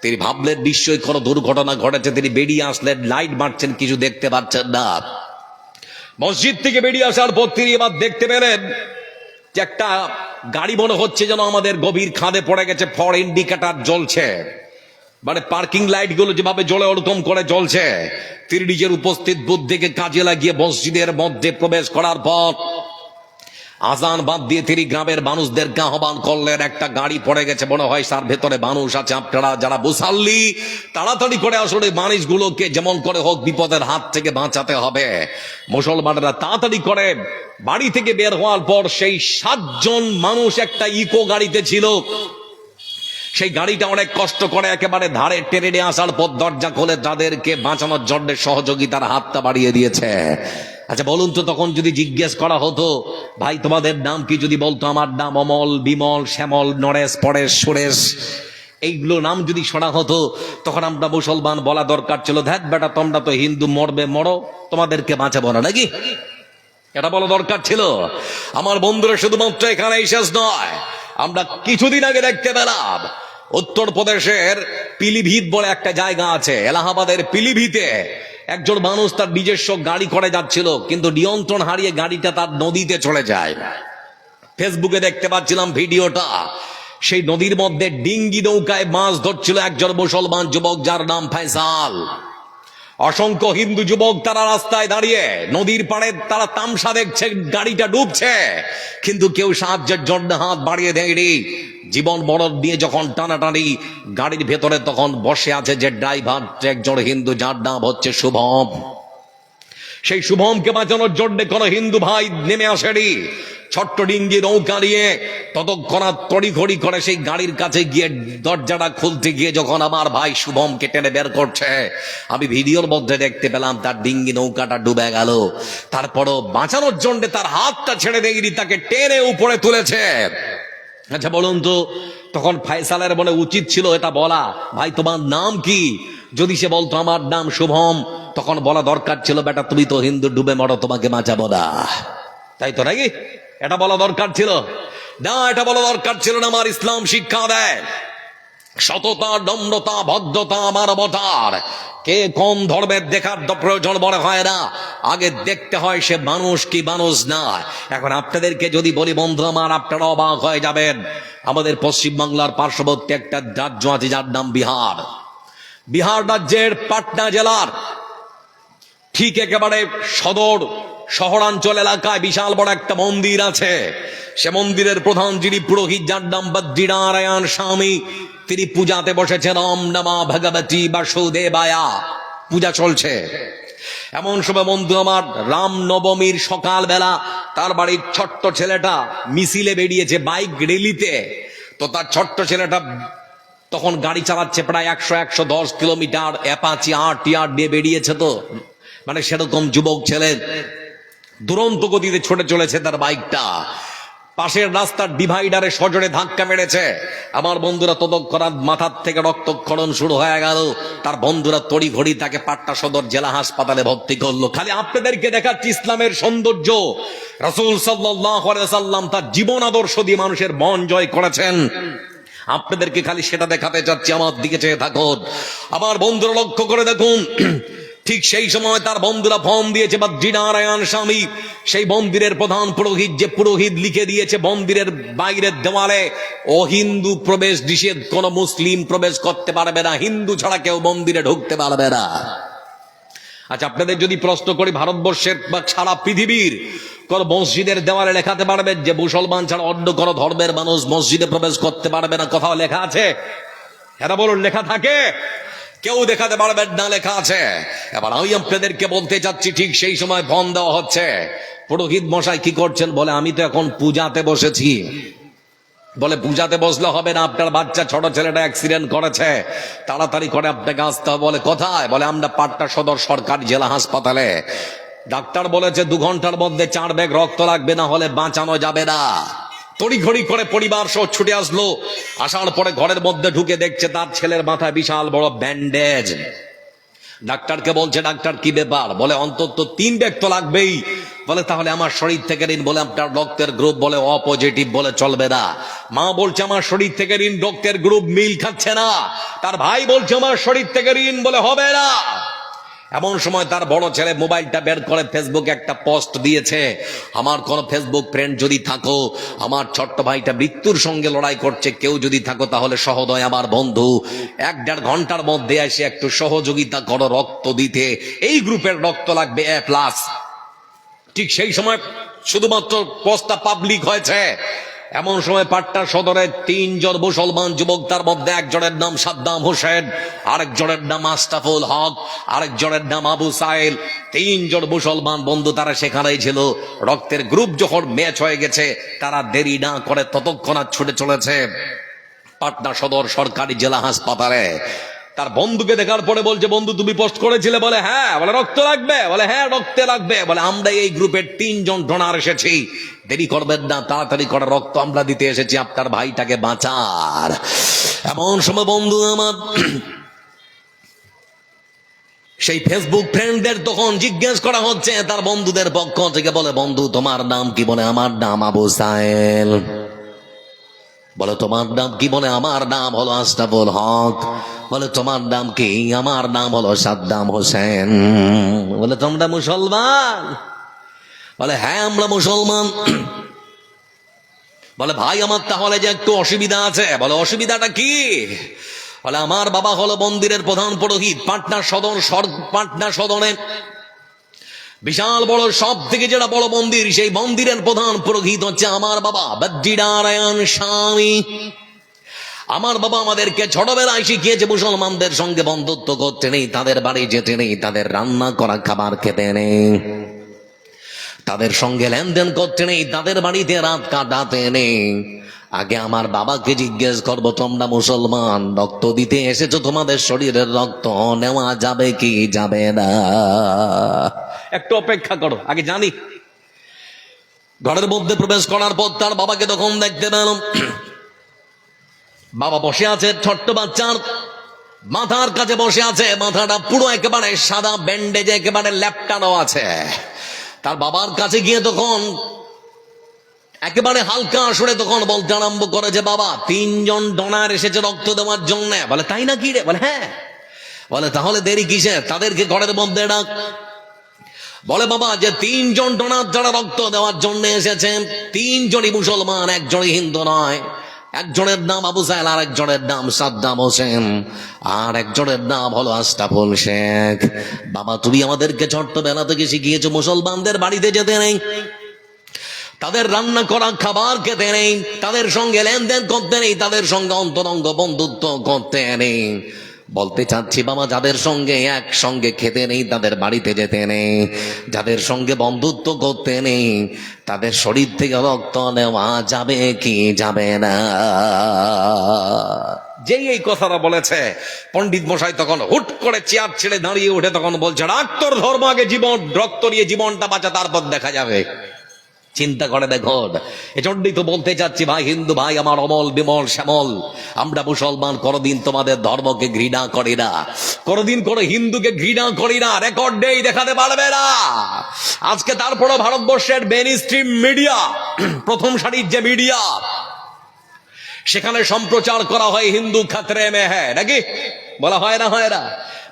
তিনি ভাবলেন নিশ্চয়ই কোনো দুর্ঘটনা ঘটেছে। তিনি বেরিয়ে আসলেন, লাইট মারছেন, কিছু দেখতে পাচ্ছেন না। মসজিদ থেকে বেরিয়ে আসার পর তিনি এবার দেখতে পেলেন যে একটা গাড়ি মনে হচ্ছে যেন আমাদের গভীর খাদে পড়ে গেছে, ফর ইন্ডিকেটর জ্বলছে, মানে পার্কিং লাইট গুলো যেভাবে জ্বলে ওরকম করে জ্বলছে। তিনি নিজের উপস্থিত বুদ্ধিকে কাজে লাগিয়ে মসজিদের মধ্যে প্রবেশ করার পর আজান বাদ দিয়ে তিনি গ্রামের মানুষদেরকে আহ্বান করলেন, একটা গাড়ি পড়ে গেছে, মনে হয় তার ভেতরে মানুষ আছে, আপনারা যারা মুসাল্লি তাড়াতাড়ি করে আসলে মানুষগুলোকে যেমন করে হোক বিপদের হাত থেকে বাঁচাতে হবে। মুসলমানরা তাড়াতাড়ি করে বাড়ি থেকে বের হওয়ার পর সেই 7 জন মানুষ একটা ইকো গাড়িতে ছিল। সেই গাড়িটা অনেক কষ্ট করে একেবারে ধারে টেনে নিয়ে আসার পর দরজা খুলে তাদেরকে বাঁচানোর জন্য সহযোগিতার হাতটা বাড়িয়ে দিয়েছে। আচ্ছা বলুন তো, তখন যদি জিজ্ঞেস করা হতো ভাই তোমাদের নাম কি, যদি বলতো আমার নাম অমল, বিমল, শ্যামল, নরেশ, পরেশ, সুরেশ, এইগুলো নাম যদি শোনা হতো, তখন আমরা মুসলমান বলা দরকার ছিল, ধ্যাত বেটা তোমরা তো হিন্দু, মরবে মরো, তোমাদেরকে বাঁচাবো না নাকি? এটা বলা দরকার ছিল। আমার বন্ধুরা শুধুমাত্র এখানেই শেষ নয়, আমরা কিছুদিন আগে দেখতে পেলাম উত্তরপ্রদেশের পিলিভিত বলে একটা জায়গা আছে, এলাহাবাদের পিলিভিতে একজন মানুষ তার নিজস্ব গাড়ি করে যাচ্ছিল, কিন্তু নিয়ন্ত্রণ হারিয়ে গাড়িটা তার নদীতে চলে যায়। ফেসবুকে দেখতে পাচ্ছিলাম ভিডিওটা। সেই নদীর মধ্যে ডিঙ্গি নৌকায় মাছ ধরছিল একজন মুসলমান যুবক, যার নাম ফয়সাল। অসংখ্য হিন্দু যুবক তারা রাস্তায় দাঁড়িয়ে নদীর পাড়ে তারা তামসা দেখছে, গাড়িটা ডুবছে, কিন্তু কেউ সাহায্যের জন্য হাত বাড়িয়ে দেয়নি। জীবন মরণ দিয়ে যখন টানাটানি গাড়ির ভেতরে, তখন বসে আছে যে ড্রাইভার, একজন হিন্দু, যার নাম হচ্ছে শুভম। সেই শুভমকে বাঁচানোর জন্য কোনো হিন্দু ভাই নেমে আসেনি। ছোট্ট ডিঙ্গি নৌকা নিয়ে ততক্ষণাৎ তড়িঘড়ি করে সেই গাড়ির কাছে গিয়ে দরজাটা খুলতে গিয়ে যখন আমার ভাই শুভমকে টেনে বের করছে, আমি ভিডিওর মধ্যে দেখতে পেলাম তার ডিঙ্গি নৌকাটা ডুবে গেল। তারপরও বাঁচানোর জন্য তার হাতটা ছেড়ে দেয়নি, তাকে টেনে উপরে তুলেছে। আচ্ছা বলুন তো, তখন ফয়সালের মনে উচিত ছিল এটা বলা, ভাই তোমার নাম কি? যদি সে বলতো আমার নাম শুভম, তখন বলা দরকার ছিল, বেটা তুমি তো হিন্দু, ডুবে মরো, তোমাকে বাঁচাবো না, তাই তো নাকি? এটা বলা দরকার ছিল না, এটা বলা দরকার ছিল না। আমার ইসলাম শিক্ষা দেয় সততা, নম্রতা, ভদ্রতা, মানবতার কে কোন ধর্মের দেখার প্রয়োজন মনে হয় না, আগে দেখতে হয় সে মানুষ কি মানুষ না। এখন আপনাদেরকে যদি বলি বন্ধু আমার, আপনারা অবাক হয়ে যাবেন। আমাদের পশ্চিমবাংলার পার্শ্ববর্তী একটা রাজ্য আছে যার নাম বিহার। বিহার রাজ্যের পাটনা জেলার ঠিক একেবারে সদর শহরাঞ্চল এলাকায় বিশাল বড় একটা মন্দির আছে। সে মন্দিরের প্রধান যিনি পুরোহিত, যার নাম বদ্রীনারায়ণ স্বামী, তিনি পূজাতে বসেছেন। ওম নমঃ ভগবতী বাসুদেবায়া, পূজা চলছে। এমন সময় বন্ধু আমার, রাম নবমীর সকালবেলা তার বাড়ির ছোট্ট ছেলেটা মিছিলে বেরিয়েছে বাইক র্যালিতে। তো তার ছোট্ট ছেলেটা তখন গাড়ি চালাচ্ছে প্রায় 100-110 কিলোমিটার, অ্যাপাচি RTR দিয়ে বেরিয়েছে। তো মানে সেরকম যুবক ছেলে দুরন্ত গতিতে ছুটে চলেছে তার বাইকটা। পাশের রাস্তার ডিভাইডারে সজোরে ধাক্কা মেরেছে। আমার বন্ধুরা ততক্ষণাৎ মাথার থেকে রক্তক্ষরণ শুরু হয়ে গেল। তার বন্ধুরা তড়িঘড়ি তাকে পাটনা সদর জেলা হাসপাতালে ভর্তি করলো। খালি আপনাদেরকে দেখাচ্ছি ইসলামের সৌন্দর্য। রাসূল সাল্লাল্লাহু আলাইহি ওয়াসাল্লাম তার জীবন আদর্শ দিয়ে মানুষের মন জয় করেছেন। আপনাদেরকে খালি সেটা দেখাতে চাচ্ছি, আমার দিকে চেয়ে থাকুন। আমার বন্ধুরা লক্ষ্য করে দেখুন, ঠিক সেই সময় তার বন্ধুরা ফর্ম দিয়েছে বদ্রীনারায়ণ স্বামী, সেই মন্দিরের প্রধান পুরোহিত, যে পুরোহিত লিখে দিয়েছে মন্দিরের বাইরের দেওয়ালে অহিন্দু প্রবেশ নিষেধ, কোন মুসলিম প্রবেশ করতে পারবে না, হিন্দু ছাড়া কেউ মন্দিরে ঢুকতে পারবে না। আচ্ছা, আপনাদের যদি প্রশ্ন করি, ভারতবর্ষের বা সারা পৃথিবীর কোন মসজিদের দেওয়ালে লেখাতে পারবেন যে মুসলমান ছাড়া অন্য কোন ধর্মের মানুষ মসজিদে প্রবেশ করতে পারবে না? কোথাও লেখা আছে? এরা বলুন, লেখা থাকে? কেউ দেখাতে পারবেন না লেখা আছে। এবার আমি আপনাদেরকে বলতে চাচ্ছি, ঠিক সেই সময় ফোন দেওয়া হচ্ছে। পুরোহিত মশাই কি করছেন? বলে আমি তো এখন পূজাতে বসেছি। বলে পূজাতে বসলে হবে না, আপনার বাচ্চা ছোট ছেলেটা অ্যাক্সিডেন্ট করেছে, তাড়াতাড়ি করে আপনাকে আসতে হবে। বলে কোথায়? বলে আমরা পাটনা সদর সরকারি জেলা হাসপাতালে। ডাক্তার বলেছে 2 ঘন্টার মধ্যে 4 ব্যাগ রক্ত লাগবে, না হলে বাঁচানো যাবে না। তড়িঘড়ি করে পরিবার সহ ছুটে আসলো। আসার পরে ঘরের মধ্যে ঢুকে দেখছে তার ছেলের মাথায় বিশাল বড় ব্যান্ডেজ। ডাক্তারকে বলছে, ডাক্তার কি ব্যাপার? বলে অন্তত 3 ব্যাগ তো লাগবেই। বলে তাহলে আমার শরীর থেকে নিন। বলে আপনার রক্তের গ্রুপ বলে O পজিটিভ, বলে চলবে না। মা বলছে আমার শরীর থেকে নিন, রক্তের গ্রুপ মিল খাচ্ছে না। তার ভাই বলছে আমার শরীর থেকে নিন, বলে হবে না। এমন সময় তার বড় ছেলে মোবাইলটা বের করে ফেসবুকে একটা পোস্ট দিয়েছে, আমার কোন ফেসবুক ফ্রেন্ড যদি থাকো, আমার ছোট্ট ভাইটা মৃত্যুর সঙ্গে লড়াই করছে, কেউ যদি থাকো তাহলে সহদয় আমার বন্ধু, 1-1.5 ঘন্টার মধ্যে এসে একটু সহযোগিতা করো রক্ত দিতে, এই গ্রুপের রক্ত লাগবে A+। ঠিক সেই সময় শুধুমাত্র পোস্টটা পাবলিক হয়েছে। এমন সময় পাটনা সদরে 3 জন মুসলমান যুবক, তার মধ্যে একজনের নাম সাদ্দাম হোসেন, আরেকজনের নাম আশরাফুল হক, আরেকজনের নাম আবু সাইল। 3 জন মুসলমান বন্ধু, তারা সেখানেই ছিল। রক্তের গ্রুপ যখন ম্যাচ হয়ে গেছে, তারা দেরি না করে ততক্ষণাৎ ছুটে চলেছে পাটনা সদর সরকারি জেলা হাসপাতালে। তার বন্ধুকে দেখার পরে বলছে, বন্ধু তুমি পোস্ট করেছিলে? বলে হ্যাঁ। বলে রক্ত লাগবে? বলে হ্যাঁ রক্তে লাগবে। বলে আমরা এই গ্রুপের 3 জন ডোনার এসেছি, দেরি করবেন না, তাড়াতাড়ি করে রক্ত আমরা দিতে এসেছি আপনার ভাইটাকে বাঁচার। এমন সময় বন্ধু আমার, সেই ফেসবুক ফ্রেন্ডদের তখন জিজ্ঞেস করা হচ্ছে তার বন্ধুদের পক্ষ থেকে। বলে বন্ধু তোমার নাম কি? বলে আমার নাম আবু সাহেল। বলে তোমার নাম কি? বলে আমার নাম হলো আশরাফুল হক। বলে তোমার নাম কি? আমার নাম হলো সাদ্দাম হোসেন। বলে তোমরা মুসলমান? বলে হ্যাঁ আমরা মুসলমান। বলে ভাই আমার তাহলে যে একটু অসুবিধা আছে। বলে অসুবিধাটা কি? বলে আমার বাবা হলো মন্দিরের প্রধান পুরোহিত, পাটনা সদরে বিশাল বড়, সব থেকে যেটা বড় মন্দির, সেই মন্দিরের প্রধান পুরোহিত হচ্ছে আমার বাবা বদ্রীনারায়ণ স্বামী। আমার বাবা আমাদেরকে ছোটবেলায় শিখিয়েছে মুসলমানদের সঙ্গে বন্ধুত্ব করতে নেই, তাদের বাড়ি যেতে নেই, তাদের রান্না করা খাবার খেতে নেই, তাদের সঙ্গে লেনদেন করতে নেই, তাদের বাড়িতে রাত কাটাতে নেই। আগে আমার বাবাকে জিজ্ঞেস করবো, তোমরা মুসলমান, রক্ত দিতে এসেছো, তোমাদের শরীরের রক্ত নেওয়া যাবে কি যাবে না? একটু অপেক্ষা করো, আগে জানি। ঘরের মধ্যে প্রবেশ করার পর তার বাবাকে তখন দেখতে পেলাম, বাবা বসে আছে ছোট্ট বাচ্চার মাথার কাছে বসে আছে। মাথাটা পুরো একেবারে সাদা ব্যান্ডেজে একেবারে ল্যাপটানো আছে। তার বাবার কাছে গিয়ে তখন একেবারে হালকা আসরে তখন বলতে আরম্ভ করে যে বাবা 3 জন ডোনার এসেছে রক্ত দেওয়ার জন্য। বলে তাই নাকি রে? বলে হ্যাঁ। বলে তাহলে দেরি কিসে, তাদেরকে ঘরের মধ্যে ডাক। বলে বাবা যে 3 জন ডোনার যারা রক্ত দেওয়ার জন্য এসেছেন 3 জনই মুসলমান, একজনই হিন্দু নয়। একজনের নাম আবু সাহেল, আর একজনের নাম সাদ্দাম হোসেন, আর একজনের নাম হলো আশরাফুল শেখ। বাবা তুমি আমাদেরকে ছোট্টবেলা থেকে শিখিয়েছো মুসলমানদের বাড়িতে যেতে নেই, তাদের রান্না করা খাবার খেতে নেই, তাদের সঙ্গে লেনদেন করতে নেই, তাদের সঙ্গে অন্তরঙ্গ বন্ধুত্ব করতে নেই। বলতে চাচ্ছি বাবা যাদের সঙ্গে একসঙ্গে খেতে নেই তাদের বাড়িতে যেতে নেই, যাদের সঙ্গে বন্ধুত্ব করতে নেই তাদের শরীর থেকে রক্ত নেওয়া যাবে কি যাবে না? যেই এই কথাটা বলেছে পণ্ডিত মশাই তখন হুট করে চেয়ার ছেড়ে দাঁড়িয়ে উঠে তখন বলছে ডাক্তার ধর্ম আগে, জীবন রক্ত নিয়ে জীবনটা বাঁচা, তারপর দেখা যাবে। চিন্তা করে দেখুন, এজন্যই তো বলতে চাচ্ছি ভাই হিন্দু ভাই আমার অমল বিমল শ্যামল, আমরা মুসলমান কোনদিন তোমাদের ধর্মকে ঘৃণা করি না, কোনদিন কোন হিন্দুকে ঘৃণা করি না, রেকর্ড নেই, দেখাতে পারবে না। আজকে তারপরে ভারতবর্ষের মেইন স্ট্রিম মিডিয়া, প্রথম সারির যে মিডিয়া, সেখানে সম্প্রচার করা হয় হিন্দু খাতরে মে হ্যায়, নাকি বলা হয় না? হয় না?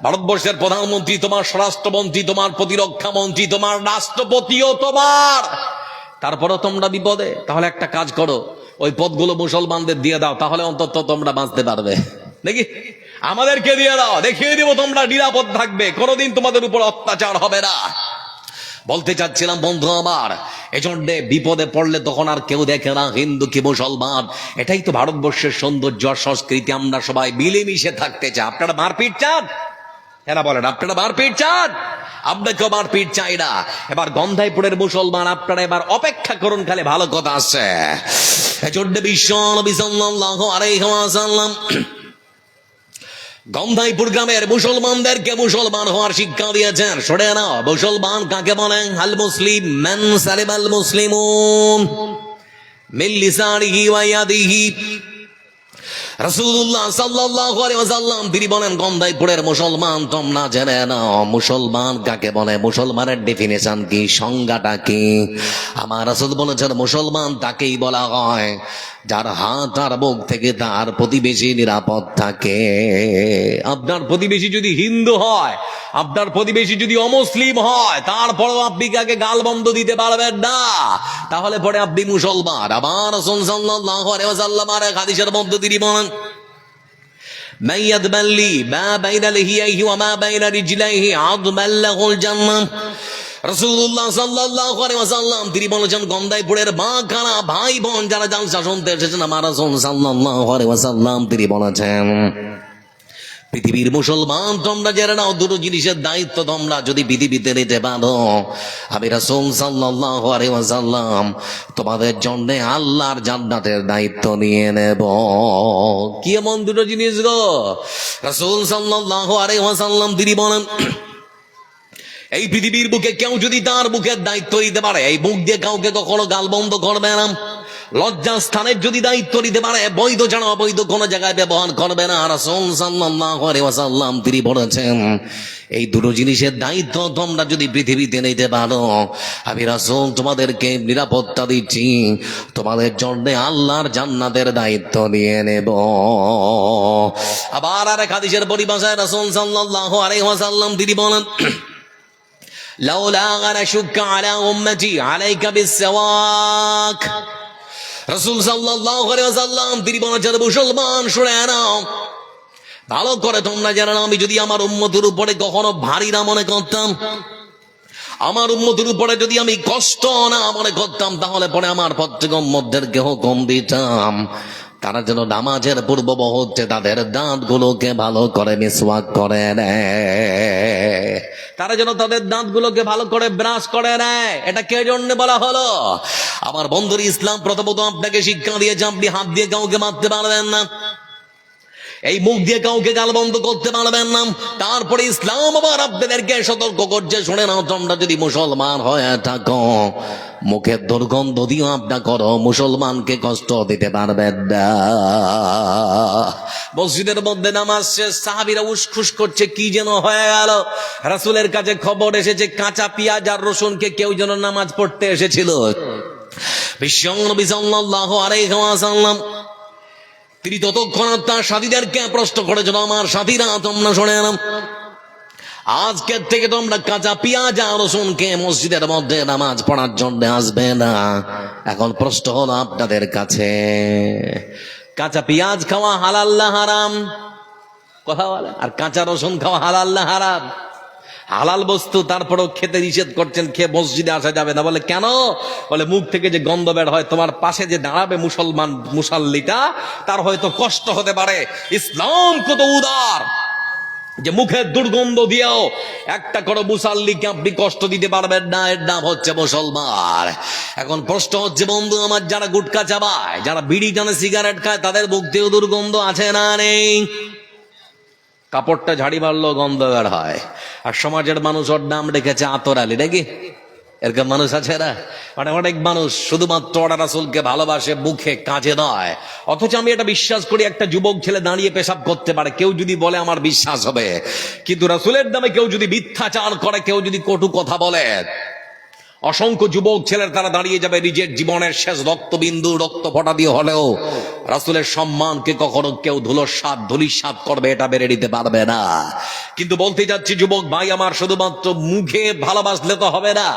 ভারতবর্ষের প্রধানমন্ত্রী তোমার, স্বরাষ্ট্রমন্ত্রী তোমার, প্রতিরক্ষা মন্ত্রী তোমার, রাষ্ট্রপতিও তোমার, তারপরও তোমরা বিপদে। তাহলে একটা কাজ করো, ওই পদগুলো মুসলমানদের দিয়ে দাও, তাহলে অন্তত তোমরা বাঁচতে পারবে, নাকি? আমাদেরকে দিয়ে দাও, দেখিয়ে দিব তোমরা নিরাপদ থাকবে, কোনোদিন তোমাদের উপর অত্যাচার হবে না। বলতে চাচ্ছিলাম বন্ধু আমার, এজন্য বিপদে পড়লে তখন আর কেউ দেখে না হিন্দু কি মুসলমান। এটাই তো ভারতবর্ষের সৌন্দর্য আর সংস্কৃতি, আমরা সবাই মিলেমিশে থাকতে চাই। আপনারা মারপিট চান? এরা বলেন আপনারা মারপিট চান? আপনাকেও মারপিট চাই না। এবার গন্ধাইপুরের মুসলমান আপনারা এবার অপেক্ষা করুন, খালি ভালো কথা আছে। এজন্য বিশ্ব নবী সাল্লাল্লাহু আলাইহি ওয়াসাল্লাম গন্ধাইপুর গ্রামের মুসলমানদেরকে মুসলমান হওয়ার শিক্ষা দিয়েছেন। শুনে নাও, মুসলমান কাকে বলেন? আল মুসলিম মান সালিমাল মুসলিমুন মিন লিসানিহি ওয়া ইয়াদিহি। রাসূলুল্লাহ সাল্লাল্লাহু আলাইহি ওয়াসাল্লাম তিনি বলেন গন্ধাইপুরের মুসলমান তোমরা জেনে নাও মুসলমান কাকে বলে, মুসলমানের ডেফিনেশন কি, সংজ্ঞাটা কি। আমার রাসূল বলেছেন মুসলমান তাকেই বলা হয় যার হাত আর মুখ থেকে তার প্রতিবেশী নিরাপদ থাকে। আপনার প্রতিবেশী যদি হিন্দু হয়, আপনার প্রতিবেশী যদি অমুসলিম হয়, তারপরেও আপনি কাকে গালবন্ধ দিতে পারবেন না, তাহলে পরে আপনি মুসলমান। আবার রাসূল সাল্লাল্লাহু আলাইহি ওয়াসাল্লাম আর এক হাদিসের মধ্যে তিনি বলেন মান ইয়াদবাল্লি মা বাইনা লিহিয়াইহি ওয়া মা বাইনা রিজলাইহি আযমান লাহুল জান্নাহ। রাসূলুল্লাহ সাল্লাল্লাহু আলাইহি ওয়াসাল্লাম তিনি বলেছেন গন্ধাইপুরের মা খানা ভাই বোন যারা জালসা শুনতে এসেছেন, আমার রাসূল সাল্লাল্লাহু আলাইহি ওয়াসাল্লাম তিনি বলেছেন পৃথিবীর মুসলমান তোমরা জেনে নাও দুটো জিনিসের দায়িত্ব তোমরা যদি পৃথিবীতে নিতে পারো, আমি রাসূল সাল্লাল্লাহু আলাইহি ওয়াসাল্লাম তোমাদের জন্য আল্লাহর জান্নাতের দায়িত্ব নিয়ে নেব। কি এমন দুটো জিনিস গো? রাসূল সাল্লাল্লাহু আলাইহি ওয়াসাল্লাম তিনি বলেন এই পৃথিবীর বুকে কেউ যদি তার বুকের দায়িত্ব নিতে পারে, এই বুক দিয়ে কাউকে কখনো গাল বন্ধ করবে না, লজ্জা স্থানের যদি দায়িত্ব নিতে পারে, বৈধ ছাড়া অবৈধ কোনো জায়গায় ব্যবহার করবে না। রাসূল সাল্লাল্লাহু আলাইহি ওয়াসাল্লাম তিনি বলেছেন এই দুটো জিনিসের দায়িত্ব তোমরা যদি পৃথিবীতে নিতে পারো, আমি রাসূল তোমাদেরকে নিরাপত্তা দিচ্ছি, তোমাদের জন্য আল্লাহর জান্নাতের দায়িত্ব নিয়ে নেব। আবার আরেক হাদিসের পরিভাষায় রাসূল সাল্লাল্লাহু আলাইহি ওয়াসাল্লাম তিনি বলেন লাউলা আনা শুক্কা আলা উম্মতি আলাইকা বিসওয়াক। রাসূল সাল্লাল্লাহু আলাইহি ওয়াসাল্লাম তিনি বলেছেন মুসলমান শুনে নাও, ভালো করে তোমরা জেনে নাও, আমি যদি আমার উম্মতের উপরে কখনো ভারী না মনে করতাম, আমার উম্মতের উপরে যদি আমি কষ্ট না মনে করতাম, তাহলে পরে আমার প্রত্যেক উম্মতদেরকে হুকুম দিতাম তারা যেন নামাজের পূর্ব মুহূর্তে তাদের দাঁতগুলোকে ভালো করে মিসওয়াক করে নেয়, তারা যেন তাদের দাঁতগুলোকে ভালো করে ব্রাশ করে নেয়। এটা কে জন্য বলা হলো? আমার বন্ধুর ইসলাম প্রথমত আপনাকে শিক্ষা দিয়েছে আপনি হাত দিয়ে কাউকে মারতে পারবেন না, এই মুখ দিয়ে কাউকে গাল বন্ধ করতে পারবেন না। তারপরে ইসলাম আবার আপনাদেরকে সতর্ক করছে শুনে নাও, তোমরা যদি মুসলমান হয়ে থাকো মুখের দুর্গন্ধ দিও আপনা করো, মুসলমানকে কষ্ট দিতে পারবেন না। মসজিদের মধ্যে নামাজ শেষ, সাহাবীরা উসখুস করছে, কি যেন হয়ে গেল। রাসূলের কাছে খবর এসেছে কাঁচা পেঁয়াজ আর রসুনকে কেউ যেন নামাজ পড়তে এসেছিল। বিশ্বনবী সাল্লাল্লাহু আলাইহি ওয়াসাল্লাম তিনি ততক্ষণ তার সাথীদেরকে প্রশ্ন করেছিল, আমার সাথীরা তোমরা শুনে নাও, আজকের থেকে তোমরা কাঁচা পেঁয়াজ আর রসুনকে মসজিদের মধ্যে নামাজ পড়ার জন্য আসবে না। এখন প্রশ্ন হলো আপনাদের কাছে, কাঁচা পেঁয়াজ খাওয়া হালাল না হারাম? কথা বলে। আর কাঁচা রসুন খাওয়া হালাল না হারাম? হালাল বস্তু, তারপরেও খেতে নিষেধ করছেন, খেয়ে মসজিদে আসা যাবে না। বলে কেন? বলে মুখ থেকে যে গন্ধ বের হয়, তোমার পাশে যে দাঁড়াবে মুসলমান মুসাল্লিটা, তার হয়তো কষ্ট হতে পারে। ইসলাম কত উদার যে মুখের দুর্গন্ধ দিয়েও একটা করে মুসাল্লিকে আপনি কষ্ট দিতে পারবেন না, এর নাম হচ্ছে মুসলমান। এখন প্রশ্ন হচ্ছে বন্ধু আমার, যারা গুটকা চাবায়, যারা বিড়ি টানে, সিগারেট খায়, তাদের মুখ দিয়েও দুর্গন্ধ আছে না নেই? কাপড়টা ঝাড়ি মারলেও গন্ধ বের হয়। আর সমাজের মানুষ ওর নাম রেখেছে আতর আলী, নাকি? এরকম মানুষ আছে না? মানে অনেক মানুষ শুধুমাত্র ওরা রাসূলকে ভালোবাসে, মুখে কাজে নয়। অথচ আমি এটা বিশ্বাস করি, একটা যুবক ছেলে দাঁড়িয়ে পেশাব করতে পারে, কেউ যদি বলে আমার বিশ্বাস হবে। কিন্তু রাসূলের নামে কেউ যদি মিথ্যাচার করে, কেউ যদি কটু কথা বলে, অসংখ্য যুবক ছেলের তারা দাঁড়িয়ে যাবে নিজের জীবনের শেষ রক্তবিন্দু, রক্ত ফোঁটা দিয়ে হলেও রাসূলের সম্মানকে কখনো কেউ ধুলিস্যাৎ করবে এটা বেড়ে নিতে পারবে না। কিন্তু বলতে যাচ্ছি যুবক ভাই আমার, শুধুমাত্র মুখে ভালোবাসলে তো হবে না,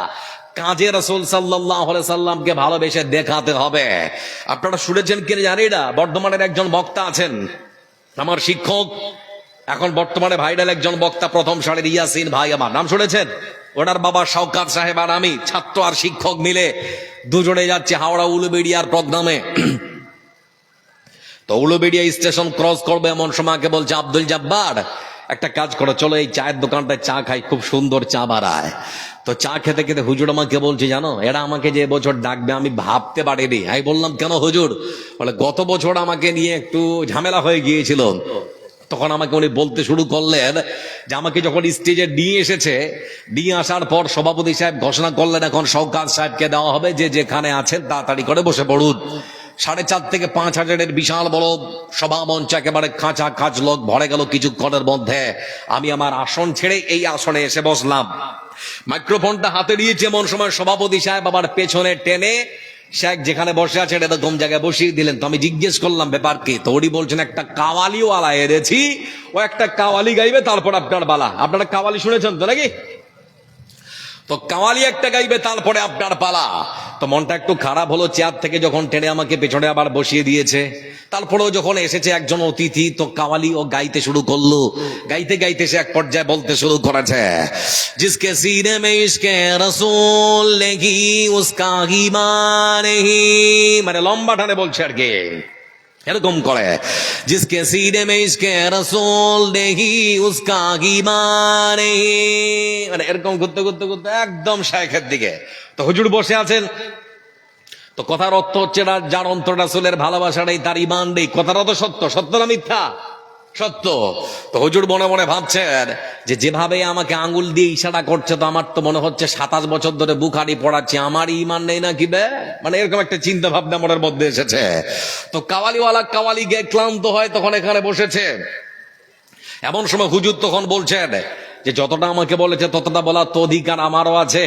কাজে রাসূল সাল্লাল্লাহু আলাইহি সাল্লামকে ভালোবেসে দেখাতে হবে। আপনারা শুনেছেন কিনা জানি না, বর্ধমানের একজন বক্তা আছেন, আমার শিক্ষক, এখন বর্তমানে ভাইরাল একজন বক্তা, প্রথম সারির ইয়াসিন ভাই আমার, নাম শুনেছেন? ওনার বাবা শওকাত সাহেব আর আমি, ছাত্র আর শিক্ষক মিলে দুজনে যাচ্ছি হাওড়া উলুবেড়িয়ার প্রোগ্রামে। তো উলুবেড়িয়া স্টেশন ক্রস করবে এমন সময় আমাকে বলছে, আব্দুল জব্বার একটা কাজ করো, চলো এই চায়ের দোকানটায় চা খাই, খুব সুন্দর চা বানায়। তো চা খেতে খেতে হুজুর আমাকে বলছে, জানো এরা আমাকে যে বছর ডাকবে আমি ভাবতে পারিনি। আমি বললাম কেন হুজুর? বলে গত বছর আমাকে নিয়ে একটু ঝামেলা হয়ে গিয়েছিল। তখন আমাকে উনি বলতে শুরু করলেন যে আমাকে যখন স্টেজে নিয়ে এসেছে, নিয়ে আসার পর সভাপতি সাহেব ঘোষণা করলেন এখন শওকাত সাহেবকে দেওয়া হবে, যে যেখানে আছেন তাড়াতাড়ি করে বসে পড়ুন। 4,500 থেকে 5,000 বিশাল বড় সভামঞ্চ, একেবারে খাঁচা খাঁচ লোক ভরে গেল কিছুক্ষণের মধ্যে। আমি আমার আসন ছেড়ে এই আসনে এসে বসলাম, মাইক্রোফোনটা হাতে নিয়েছে, এমন সময় সভাপতি সাহেব আবার পেছনে টেনে শেখ যেখানে বসে আছে এরকম জায়গায় বসিয়ে দিলেন। তো আমি জিজ্ঞেস করলাম ব্যাপার কি? তো উনি বলছেন একটা কাওয়ালিওয়ালা এনেছি, ও একটা কাওয়ালি গাইবে, তারপর আপনার বালা। আপনারা কাওয়ালি শুনেছেন তো নাকি? তো কাওয়ালি একটা গাইবে, তারপরে আপনার পালা। তো মনটা একটু খারাপ হলো, চেয়ার থেকে যখন টেনে আমাকে পেছনে আবার বসিয়ে দিয়েছে। তারপরেও যখন এসেছে একজন অতিথি, তো কাওয়ালি ও গাইতে শুরু করলো। গাইতে গাইতে সে এক পর্যায়ে বলতে শুরু করেছে, জিসকে সিনে মে ইশকে রাসূল নেহি উসকা ঈমান নেহি, মানে লম্বা টানে বলছে আর কি, এরকম করে, জিসকে সিনে মে ইশকে রাসূল নেহি উসকা ঈমান নেহি, মানে এরকম ঘুরতে ঘুরতে ঘুরতে একদম শায়েখের দিকে। তো হুজুর বসে আছেন। তো কথার অর্থ হচ্ছে না যার অন্তর রাসূলের ভালোবাসা নেই তার ঈমান নেই। কথাটা তো সত্য, সত্য না মিথ্যা? সত্য। তো হুজুর মনে মনে ভাবছেন যে যেভাবে আমাকে আঙ্গুল দিয়ে ইশারা করছে, তো আমার তো মনে হচ্ছে 27 বছর ধরে বুখারি পড়াচ্ছি, আমার ঈমান নেই নাকি বে, মানে এরকম একটা চিন্তা ভাবনা মনের মধ্যে এসেছে। তো কাওয়ালিওয়ালা কাওয়ালি গিয়ে ক্লান্ত হয়, তখন এখানে বসেছে। এমন সময় হুজুর তখন বলছেন যে যতটা আমাকে বলেছে ততটা বলার তো অধিকার আমারও আছে।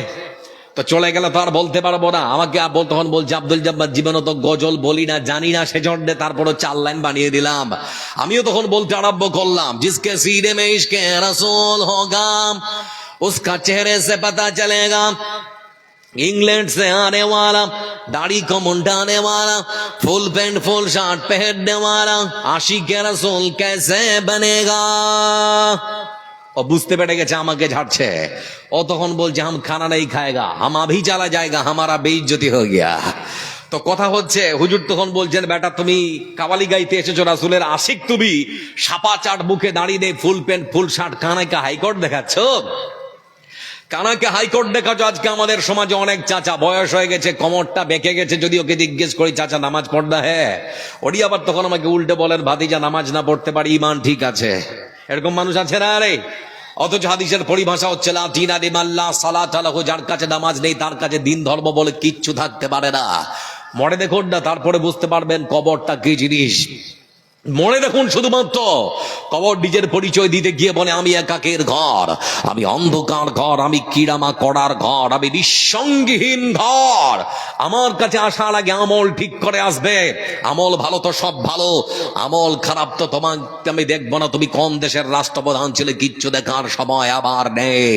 তো চলে গেলে তো আর বলতে পারবো না। আমাকে তখন বলছে, আব্দুল জব্বার জীবনে তো গজল বলি না, জানি না, সেজন্য তারপরও 4 লাইন বানিয়ে দিলাম। আমিও তখন বলতে আরম্ভ করলাম, জিসকে সিনে মে ইশকে রাসূল হোগা উসকা চেহারে সে পতা চলেগা, इंग्लैंड से आने वाला, दाढ़ी को मुंडाने वाला, फुल पैंट फुल शर्ट पहनने वाला, आशिक रसूल कैसे बनेगा। ও বুঝতে পেরে গেছে আমাকে ঝাড়ছে। ও তখন বলছে হাম খানা নেই খায়গা, হাম আভি চালা যায়গা, হামারা বেইজ্জতি হয়ে গিয়া। তো কথা হচ্ছে, হুজুর তখন বলছেন, বেটা তুমি কাওয়ালি গাইতে এসেছো, রাসূলের আশিক তুমি, সাপা চাট মুখে দাঁড়িয়ে নেই, ফুল প্যান্ট ফুল শার্ট, কানাকে হাইকোর্ট দেখাচ্ছ, কানাকে হাইকোর্ট দেখাচ্ছ। আজকে আমাদের সমাজে অনেক চাচা বয়স হয়ে গেছে, কোমরটা বেঁকে গেছে, যদি ওকে জিজ্ঞেস করি চাচা নামাজ পড়না হ্যাঁ, ওরি আবার তখন আমাকে উল্টে বলেন, ভাতিজা নামাজ না পড়তে পারি ঈমান ঠিক আছে। এরকম মানুষ আছে না রে? অথচ হাদিসের পরিভাষা হচ্ছে লা দীনা লিমাল্লাহ সালাত লাহু, যার কাছে নামাজ নেই তার কাছে দিন ধর্ম বলে কিচ্ছু থাকতে পারে না। মনে দেখুন না, তারপরে বুঝতে পারবেন কবরটা কি জিনিস। মনে দেখুন শুধুমাত্র কবর নিজের পরিচয় দিতে গিয়ে বলে আমি একাকের ঘর, আমি অন্ধকার ঘর, আমি কিরামা করার ঘর, আমি নিঃসঙ্গীহীন ঘর। আমার কাছে আসার আগে আমল ঠিক করে আসবে। আমল ভালো তো সব ভালো, আমল খারাপ তো তোমাকে আমি দেখবো না। তুমি কোন দেশের রাষ্ট্রপ্রধান ছিলে কিচ্ছু দেখার সময় আবার নেই।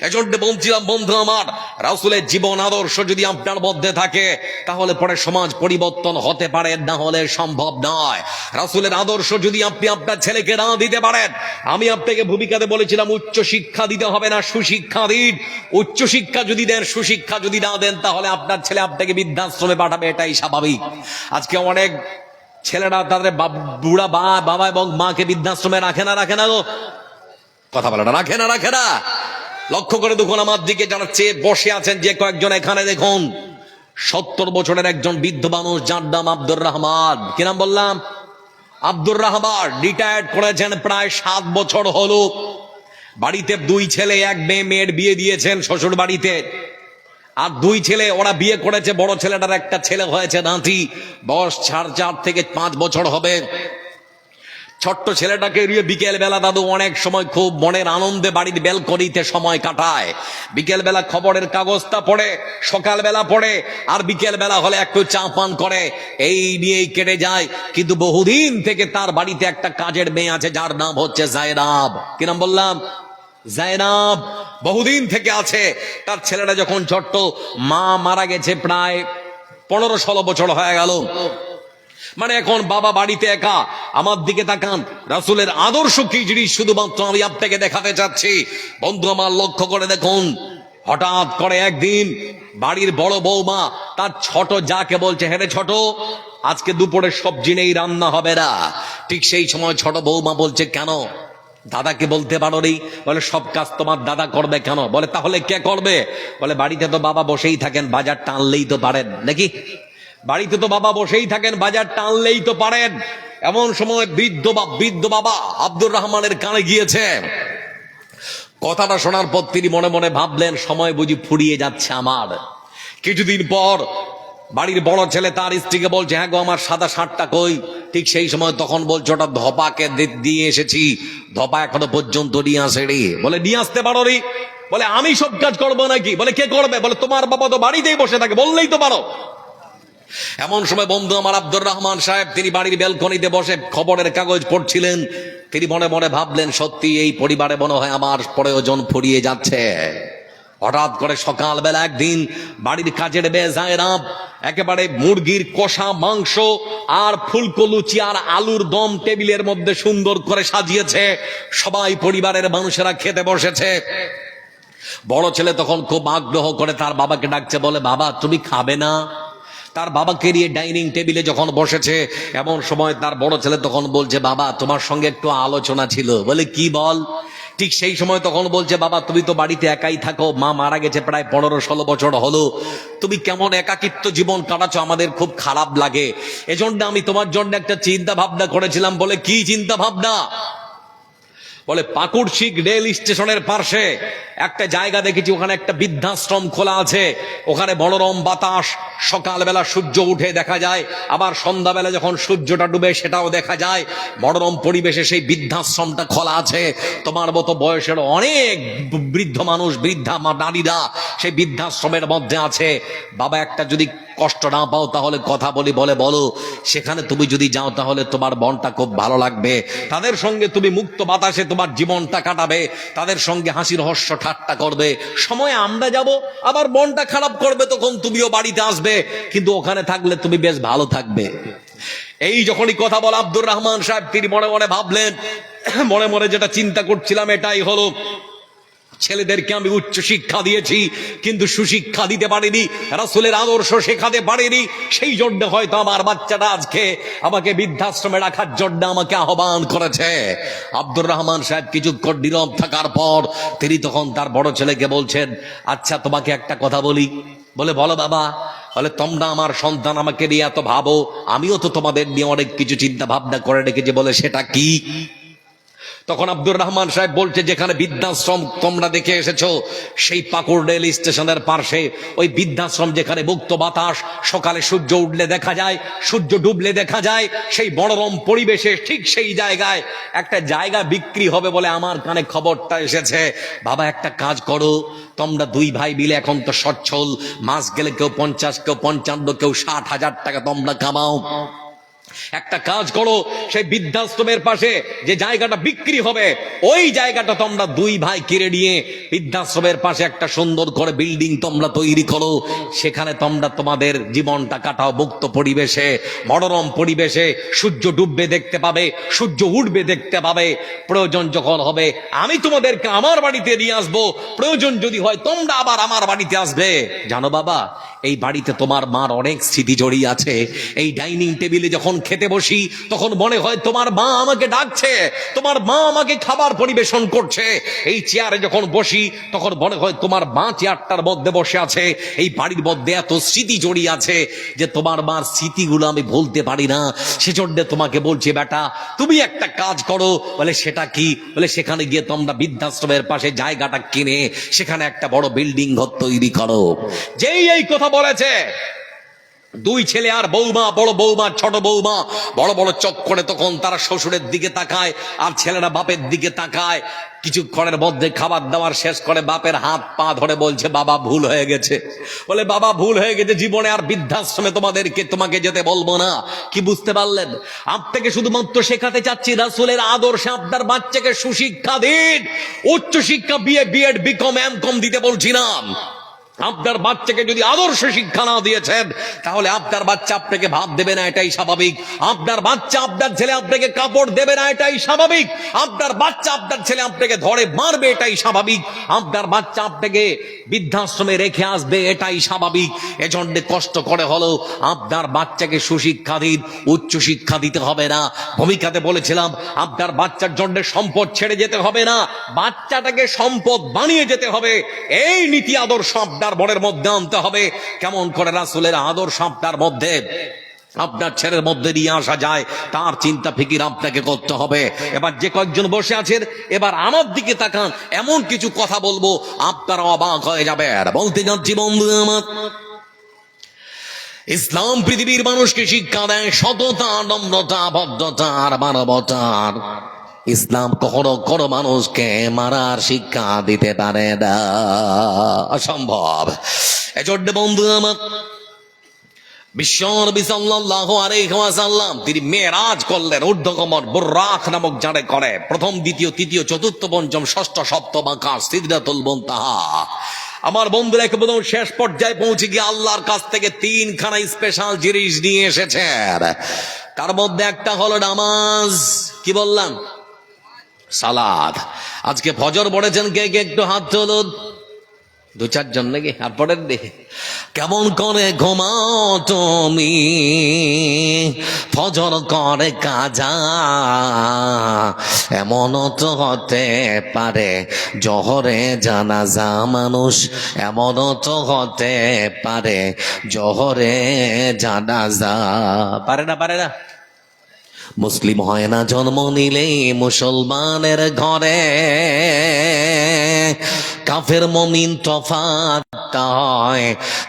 এজন্য বলছিলাম বন্ধু আমার, রাসূলের জীবন আদর্শ যদি আপনার মধ্যে থাকে তাহলে পরে সমাজ পরিবর্তন হতে পারে, না হলে সম্ভব নয়। রাসূলের আদর্শ যদি আপনি আপনার ছেলেকে না দিতে পারেন, আমি আপনাকে ভূমিকাতে বলেছিলাম উচ্চ শিক্ষা দিতে হবে না, সুশিক্ষা দিন। উচ্চ শিক্ষা যদি দেন, সুশিক্ষা যদি না দেন, তাহলে আপনার ছেলে আপনাকে বৃদ্ধাশ্রমে পাঠাবে, এটাই স্বাভাবিক। আজকে অনেক ছেলেরা তাদের বুড়া বাবা এবং মাকে বৃদ্ধাশ্রমে রাখে না গো, কথা বলে না, রাখে না। লক্ষ্য করে দেখুন আমার দিকে যারা চেয়ে বসে আছেন, যে কয়েকজন এখানে দেখুন, 70 বছরের একজন বৃদ্ধ মানুষ, যার নাম আব্দুর রহমান। কি নাম বললাম? আব্দুর রহমান। রিটায়ার্ড করেছেন প্রায় 7 বছর হলো। বাড়িতে 2 ছেলে 1 মেয়ে, মেয়ের বিয়ে দিয়েছেন শ্বশুর বাড়িতে। আর 2 ছেলে ওরা বিয়ে করেছে, বড় ছেলেটার একটা ছেলে হয়েছে নাতি, বয়স 4.5 থেকে 5 বছর হবে। ছোট্ট ছেলেটাকে নিয়ে বিকেল বেলা দাদু অনেক সময় খুব মনের আনন্দে বাড়ির ব্যালকনিতে সময় কাটায়। বিকেল বেলা খবরের কাগজটা পড়ে, সকাল বেলা পড়ে, আর বিকেল বেলা হলে একটু চা পান করে, এই নিয়েই কেটে যায়। কিন্তু বহুদিন থেকে তার বাড়িতে একটা কাজের মেয়ে আছে, যার নাম হচ্ছে জায়নাব। কি নাম বললাম? জায়নাব। বহুদিন থেকে আছে। তার ছেলেটা যখন ছোট্ট, মা মারা গেছে প্রায় 15-16 বছর হয়ে গেল। মানে এখন বাবা বাড়িতে একা। আমার দিকে তাকান, রাসূলের আদর্শ কি জিনিস শুধুমাত্র আমি আপনাকে দেখাতে চাচ্ছি। বন্ধু আমার লক্ষ্য করে দেখুন, হঠাৎ করে একদিন বাড়ির বড় বৌমা তার ছোট যাকে বলছে, হ্যাঁ রে ছোট, আজকে দুপুরে সবজি নেই, রান্না হবে না। ঠিক সেই সময় ছোট বৌমা বলছে, কেন? দাদাকে বলতে পারো নি? বলে সব কাজ তোমার দাদা করবে কেন? বলে তাহলে কে করবে? বলে বাড়িতে তো বাবা বসেই থাকেন, বাজার টানলেই তো পারেন নাকি? বাড়িতে তো বাবা বসেই থাকেন, বাজার টানলেই তো পারেন। এমন সময় বৃদ্ধ বাবা আব্দুর রহমানের কানে গিয়েছে। কথাটা শোনার পর তিনি মনে মনে ভাবলেন, সময় বুঝি ফুরিয়ে যাচ্ছে আমার। কিছুদিন পর বাড়ির বড় ছেলে তার স্ত্রীকে বলছে, হ্যাঁ গো আমার সাদা শার্টটা কই? ঠিক সেই সময় তখন বলছে, ওটা ধপাকে দিয়ে এসেছি, ধপা এখনো পর্যন্ত নিয়ে আসেনি। বলে নিয়ে আসতে পারো নি? বলে আমি সব কাজ করবো নাকি? বলে কে করবে? বলে তোমার বাবা তো বাড়িতেই বসে থাকে, বললেই তো পারো। এমন সময় বন্ধু আমার আব্দুর রহমান সাহেব, তিনি বাড়ির ব্যালকনিতে বসে খবরের কাগজ পড়ছিলেন। তিনি মনে মনে ভাবলেন, সত্যি এই পরিবারে মনে হয় আমার প্রয়োজন ফুরিয়ে যাচ্ছে। হঠাৎ করে সকালবেলা একদিন বাড়ির কাজের মেয়ে জায়নাব একেবারে মুরগির কষা মাংস আর ফুলকো লুচি আর আলুর দম টেবিলের মধ্যে সুন্দর করে সাজিয়েছে। সবাই পরিবারের মানুষেরা খেতে বসেছে। বড় ছেলে তখন খুব আগ্রহ করে তার বাবাকে ডাকছে, বলে বাবা তুমি খাবে না? তার বাবাকে নিয়ে ডাইনিং টেবিলে যখন বসেছে, এমন সময় তার বড় ছেলে তখন বলছে, বাবা তোমার সঙ্গে একটু আলোচনা ছিল। বলে কি বল? ঠিক সেই সময় তখন বলছে, বাবা তুমি তো বাড়িতে একাই থাকো, মা মারা গেছে প্রায় 15-16 বছর হলো, তুমি কেমন একাকিত্ব জীবন কাটাচ্ছ, আমাদের খুব খারাপ লাগে। এজন্য আমি তোমার জন্য একটা চিন্তা ভাবনা করেছিলাম। বলে কি চিন্তা ভাবনা? বলে পাকুড়শিক রেল স্টেশনের পাশে একটা জায়গা দেখেছি, ওখানে একটা বৃদ্ধাশ্রম খোলা আছে। ওখানে মনোরম বাতাস, সকালবেলা সূর্য উঠে দেখা যায়, আবার সন্ধ্যাবেলা যখন সূর্যটা ডুবে সেটাও দেখা যায়। মনোরম পরিবেশে সেই বৃদ্ধাশ্রমটা খোলা আছে। তোমার মতো বয়সের অনেক বৃদ্ধ মানুষ, বৃদ্ধা নারীরা সেই বৃদ্ধাশ্রমের মধ্যে আছে। বাবা একটা যদি কষ্ট না পাও তাহলে কথা বলি। বলে বলো। সেখানে তুমি যদি যাও তাহলে তোমার মনটা খুব ভালো লাগবে। তাদের সঙ্গে তুমি মুক্ত বাতাসে তোমার জীবনটা কাটাবে, তাদের সঙ্গে হাসি রহস্য ঠাট্টা করবে। সময় আমরা যাব, আবার মনটা খারাপ করবে, তখন তুমিও বাড়িতে আসবে, কিন্তু ওখানে থাকলে তুমি বেশ ভালো থাকবে। এই যখনই কথা বলা আব্দুর রহমান সাহেব, তিনি মনে মনে ভাবলেন, মনে মনে যেটা চিন্তা করছিলাম এটাই হলো, ছেলেদেরকে আমি উচ্চ শিক্ষা দিয়েছি কিন্তু সুশিক্ষা দিতে পারিনি, রাসূলের আদর্শ শেখাতে পারিনি। সেই জন্য হয়তো আমার বাচ্চাটা আজকে আমাকে বৃদ্ধাশ্রমে রাখার জন্য আমাকে আহ্বান করেছে। আব্দুর রহমান সাহেব কিছুক্ষণ নীরব থাকার পর তিনি তখন তার বড় ছেলেকে বলছেন, আচ্ছা তোমাকে একটা কথা বলি। বলে বলো বাবা। বলে তোমরা আমার সন্তান, আমাকে নিয়ে এত ভাবো, আমিও তো তোমাদের নিয়ে অনেক কিছু চিন্তা ভাবনা করে রেখেছি। বলে সেটা কি? তখন আব্দুর রহমান সাহেব বলছে, যেখানে বৃদ্ধাশ্রম তোমরা দেখে এসেছো, সেই পাকুড় রেল স্টেশনের পাশে ওই বৃদ্ধাশ্রম, যেখানে মুক্ত বাতাস, সকালে সূর্য উঠলে দেখা যায়, সূর্য ডুবলে দেখা যায়, সেই মনোরম পরিবেশে ঠিক সেই জায়গায় একটা জায়গা বিক্রি হবে বলে আমার কানে খবরটা এসেছে। বাবা, একটা কাজ করো, তোমরা দুই ভাই মিলে, এখন তো সচ্ছল, মাস গেলে কেউ 50, কেউ 55, কেউ 60,000 টাকা তোমরা কামাও। একটা কাজ করো, সেই বৃদ্ধাশ্রমের পাশে যে জায়গাটা বিক্রি হবে, ওই জায়গাটা তোমরা দুই ভাই কিনে নিয়ে বৃদ্ধাশ্রমের পাশে একটা সুন্দর করে বিল্ডিং তোমরা তৈরি করো। সেখানে তোমরা তোমাদের জীবনটা কাটাও মুক্ত পরিবেশে, মনোরম পরিবেশে। সূর্য ডুববে দেখতে পাবে, সূর্য উঠবে দেখতে পাবে। প্রয়োজন যখন হবে আমি তোমাদেরকে আমার বাড়িতে নিয়ে আসবো, প্রয়োজন যদি হয় তোমরা আবার আমার বাড়িতে আসবে। জানো বাবা, এই বাড়িতে তোমার মার অনেক স্মৃতি জড়িয়ে আছে। এই ডাইনিং টেবিলে যখন খেতে বসি, তখন মনে হয় তোমার মা আমাকে ডাকছে, তোমার মা আমাকে খাবার পরিবেশন করছে। এই চেয়ারে যখন বসি, তখন মনে হয় তোমার মা চেয়ারটার মধ্যে বসে আছে। এই বাড়ির মধ্যে এত স্মৃতি জড়িয়ে আছে যে তোমার মার স্মৃতিগুলো আমি ভুলতে পারি না। সেজন্য তোমাকে বলছি, বেটা তুমি একটা কাজ করো। বলে, সেটা কি? বলে, সেখানে গিয়ে তোমরা বৃদ্ধাশ্রমের পাশে জায়গাটা কিনে সেখানে একটা বড় বিল্ডিং ঘর তৈরি করো। যেই এই কথা বলেছে, দুই ছেলে আর বৌমা, বড় বৌমা ছোট বৌমা, বড় বড় চোখ করে তখন তারা শ্বশুরের দিকে তাকায়, আর ছেলেরা বাপের দিকে তাকায়। কিছুক্ষণের মধ্যে খাবার দাবার শেষ করে বাপের হাত পা ধরে বলছে, বাবা ভুল হয়ে গেছে। বলে, বাবা ভুল হয়ে গেছে, জীবনে আর বৃদ্ধাশ্রমে তোমাকে যেতে বলবো না। কি বুঝতে পারলেন? আপনাকে শুধুমাত্র শেখাতে চাচ্ছি রাসূলের আদর্শে আপনার বাচ্চাকে সুশিক্ষা দিন। উচ্চ শিক্ষা বিএড বিকম এমকম দিতে বলছি না। আপনার বাচ্চাকে যদি আদর্শ শিক্ষা না দিয়েছেন, তাহলে আপনার বাচ্চা আপনাকে ভাত দেবে না, এটাই স্বাভাবিক। আপনার বাচ্চা, আপনার ছেলে আপনাকে কাপড় দেবে না, এটাই স্বাভাবিক। আপনার বাচ্চা, আপনার ছেলে আপনাকে ধরে মারবে, এটাই স্বাভাবিক। আপনার বাচ্চা আপনাকে বৃদ্ধাশ্রমে রেখে আসবে, এটাই স্বাভাবিক। এজন্য কষ্ট করে হলো আপনার বাচ্চাকে সুশিক্ষা দিন, উচ্চ শিক্ষা দিতে হবে না। ভূমিকাতে বলেছিলাম, আপনার বাচ্চার জন্য সম্পদ ছেড়ে যেতে হবে না, বাচ্চাটাকে সম্পদ বানিয়ে যেতে হবে। এই নীতি আদর্শ আপনার মনের মধ্যে আনতে হবে। কেমন করে রাসূলের আদর্শ আপনার মধ্যে, আপনার ছেলের মধ্যে নিয়ে আসা যায়, তার চিন্তা ফিকির আপনাকে করতে হবে। এবার যে কয়েকজন বসে আছেন, এবার আমার দিকে তাকান, এমন কিছু কথা বলবো আপনারা অবাক হয়ে যাবে। আর বলতে যাচ্ছি, বন্ধু আমার, ইসলাম পৃথিবীর মানুষকে শিক্ষা দেয় সততা, নম্রতা, ভদ্রতা আর মানবতার। ইসলাম কখনো কোনো মানুষকে মারার শিক্ষা দিতে পারে না, অসম্ভব। এজন্য বন্ধু আমার, বিশ্বনবী সাল্লাল্লাহু আলাইহি ওয়াসাল্লাম তিনি মেরাজ করলেন ঊর্ধ্বগমন বুররাক নামক জানে করে। প্রথম, দ্বিতীয়, তৃতীয়, চতুর্থ, পঞ্চম, ষষ্ঠ, সপ্তম আকাশ, সিদরাতুল মুনতাহা। আমার বন্ধুরা একদম শেষ পর্যায়ে পৌঁছে গিয়ে আল্লাহর কাছ থেকে 3খানা স্পেশাল জিনিস নিয়ে এসেছেন। তার মধ্যে একটা হলো নামাজ। কি বললাম? সালাত। আজকে ফজর পড়েছেন কে কে? একটু হাত তুলুন। 2-4 জন নাকি? আর পড়েন দেখে। কেমন করে ঘুমাও তুমি, ফজর করে কাজা, এমনও তো হতে পারে জোহরে জানাজা মানুষ, এমনও তো হতে পারে জোহরে জানাজা। পারে না, পারে না। মুসলিম হয় না জন্ম নিলেই মুসলমানের ঘরে, কাফের মুমিন তফাৎ হয়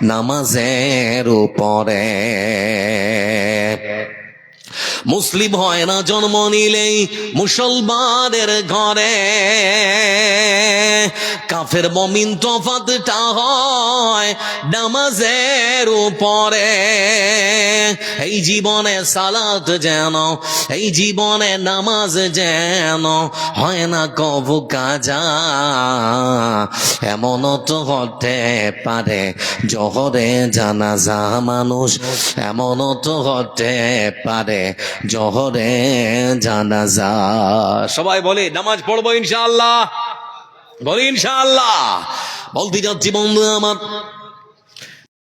নামাজের উপরে। মুসলিম হয় না জন্ম নিলেই মুসলমানের ঘরে, কাফের মুমিন তফাৎটা হয় নামাজের উপরে। এই জীবনে সালাত যেন, এই জীবনে নামাজ যেন হয় না কবু কাজা, এমনও তো হতে পারে জোহরে জানাজা মানুষ, এমনও তো হতে পারে জোহরে জানাজা। সবাই বলে নামাজ পড়বো ইনশাআল্লাহ, বলি ইনশাআল্লাহ। বলতে যাচ্ছি বন্ধু আমার,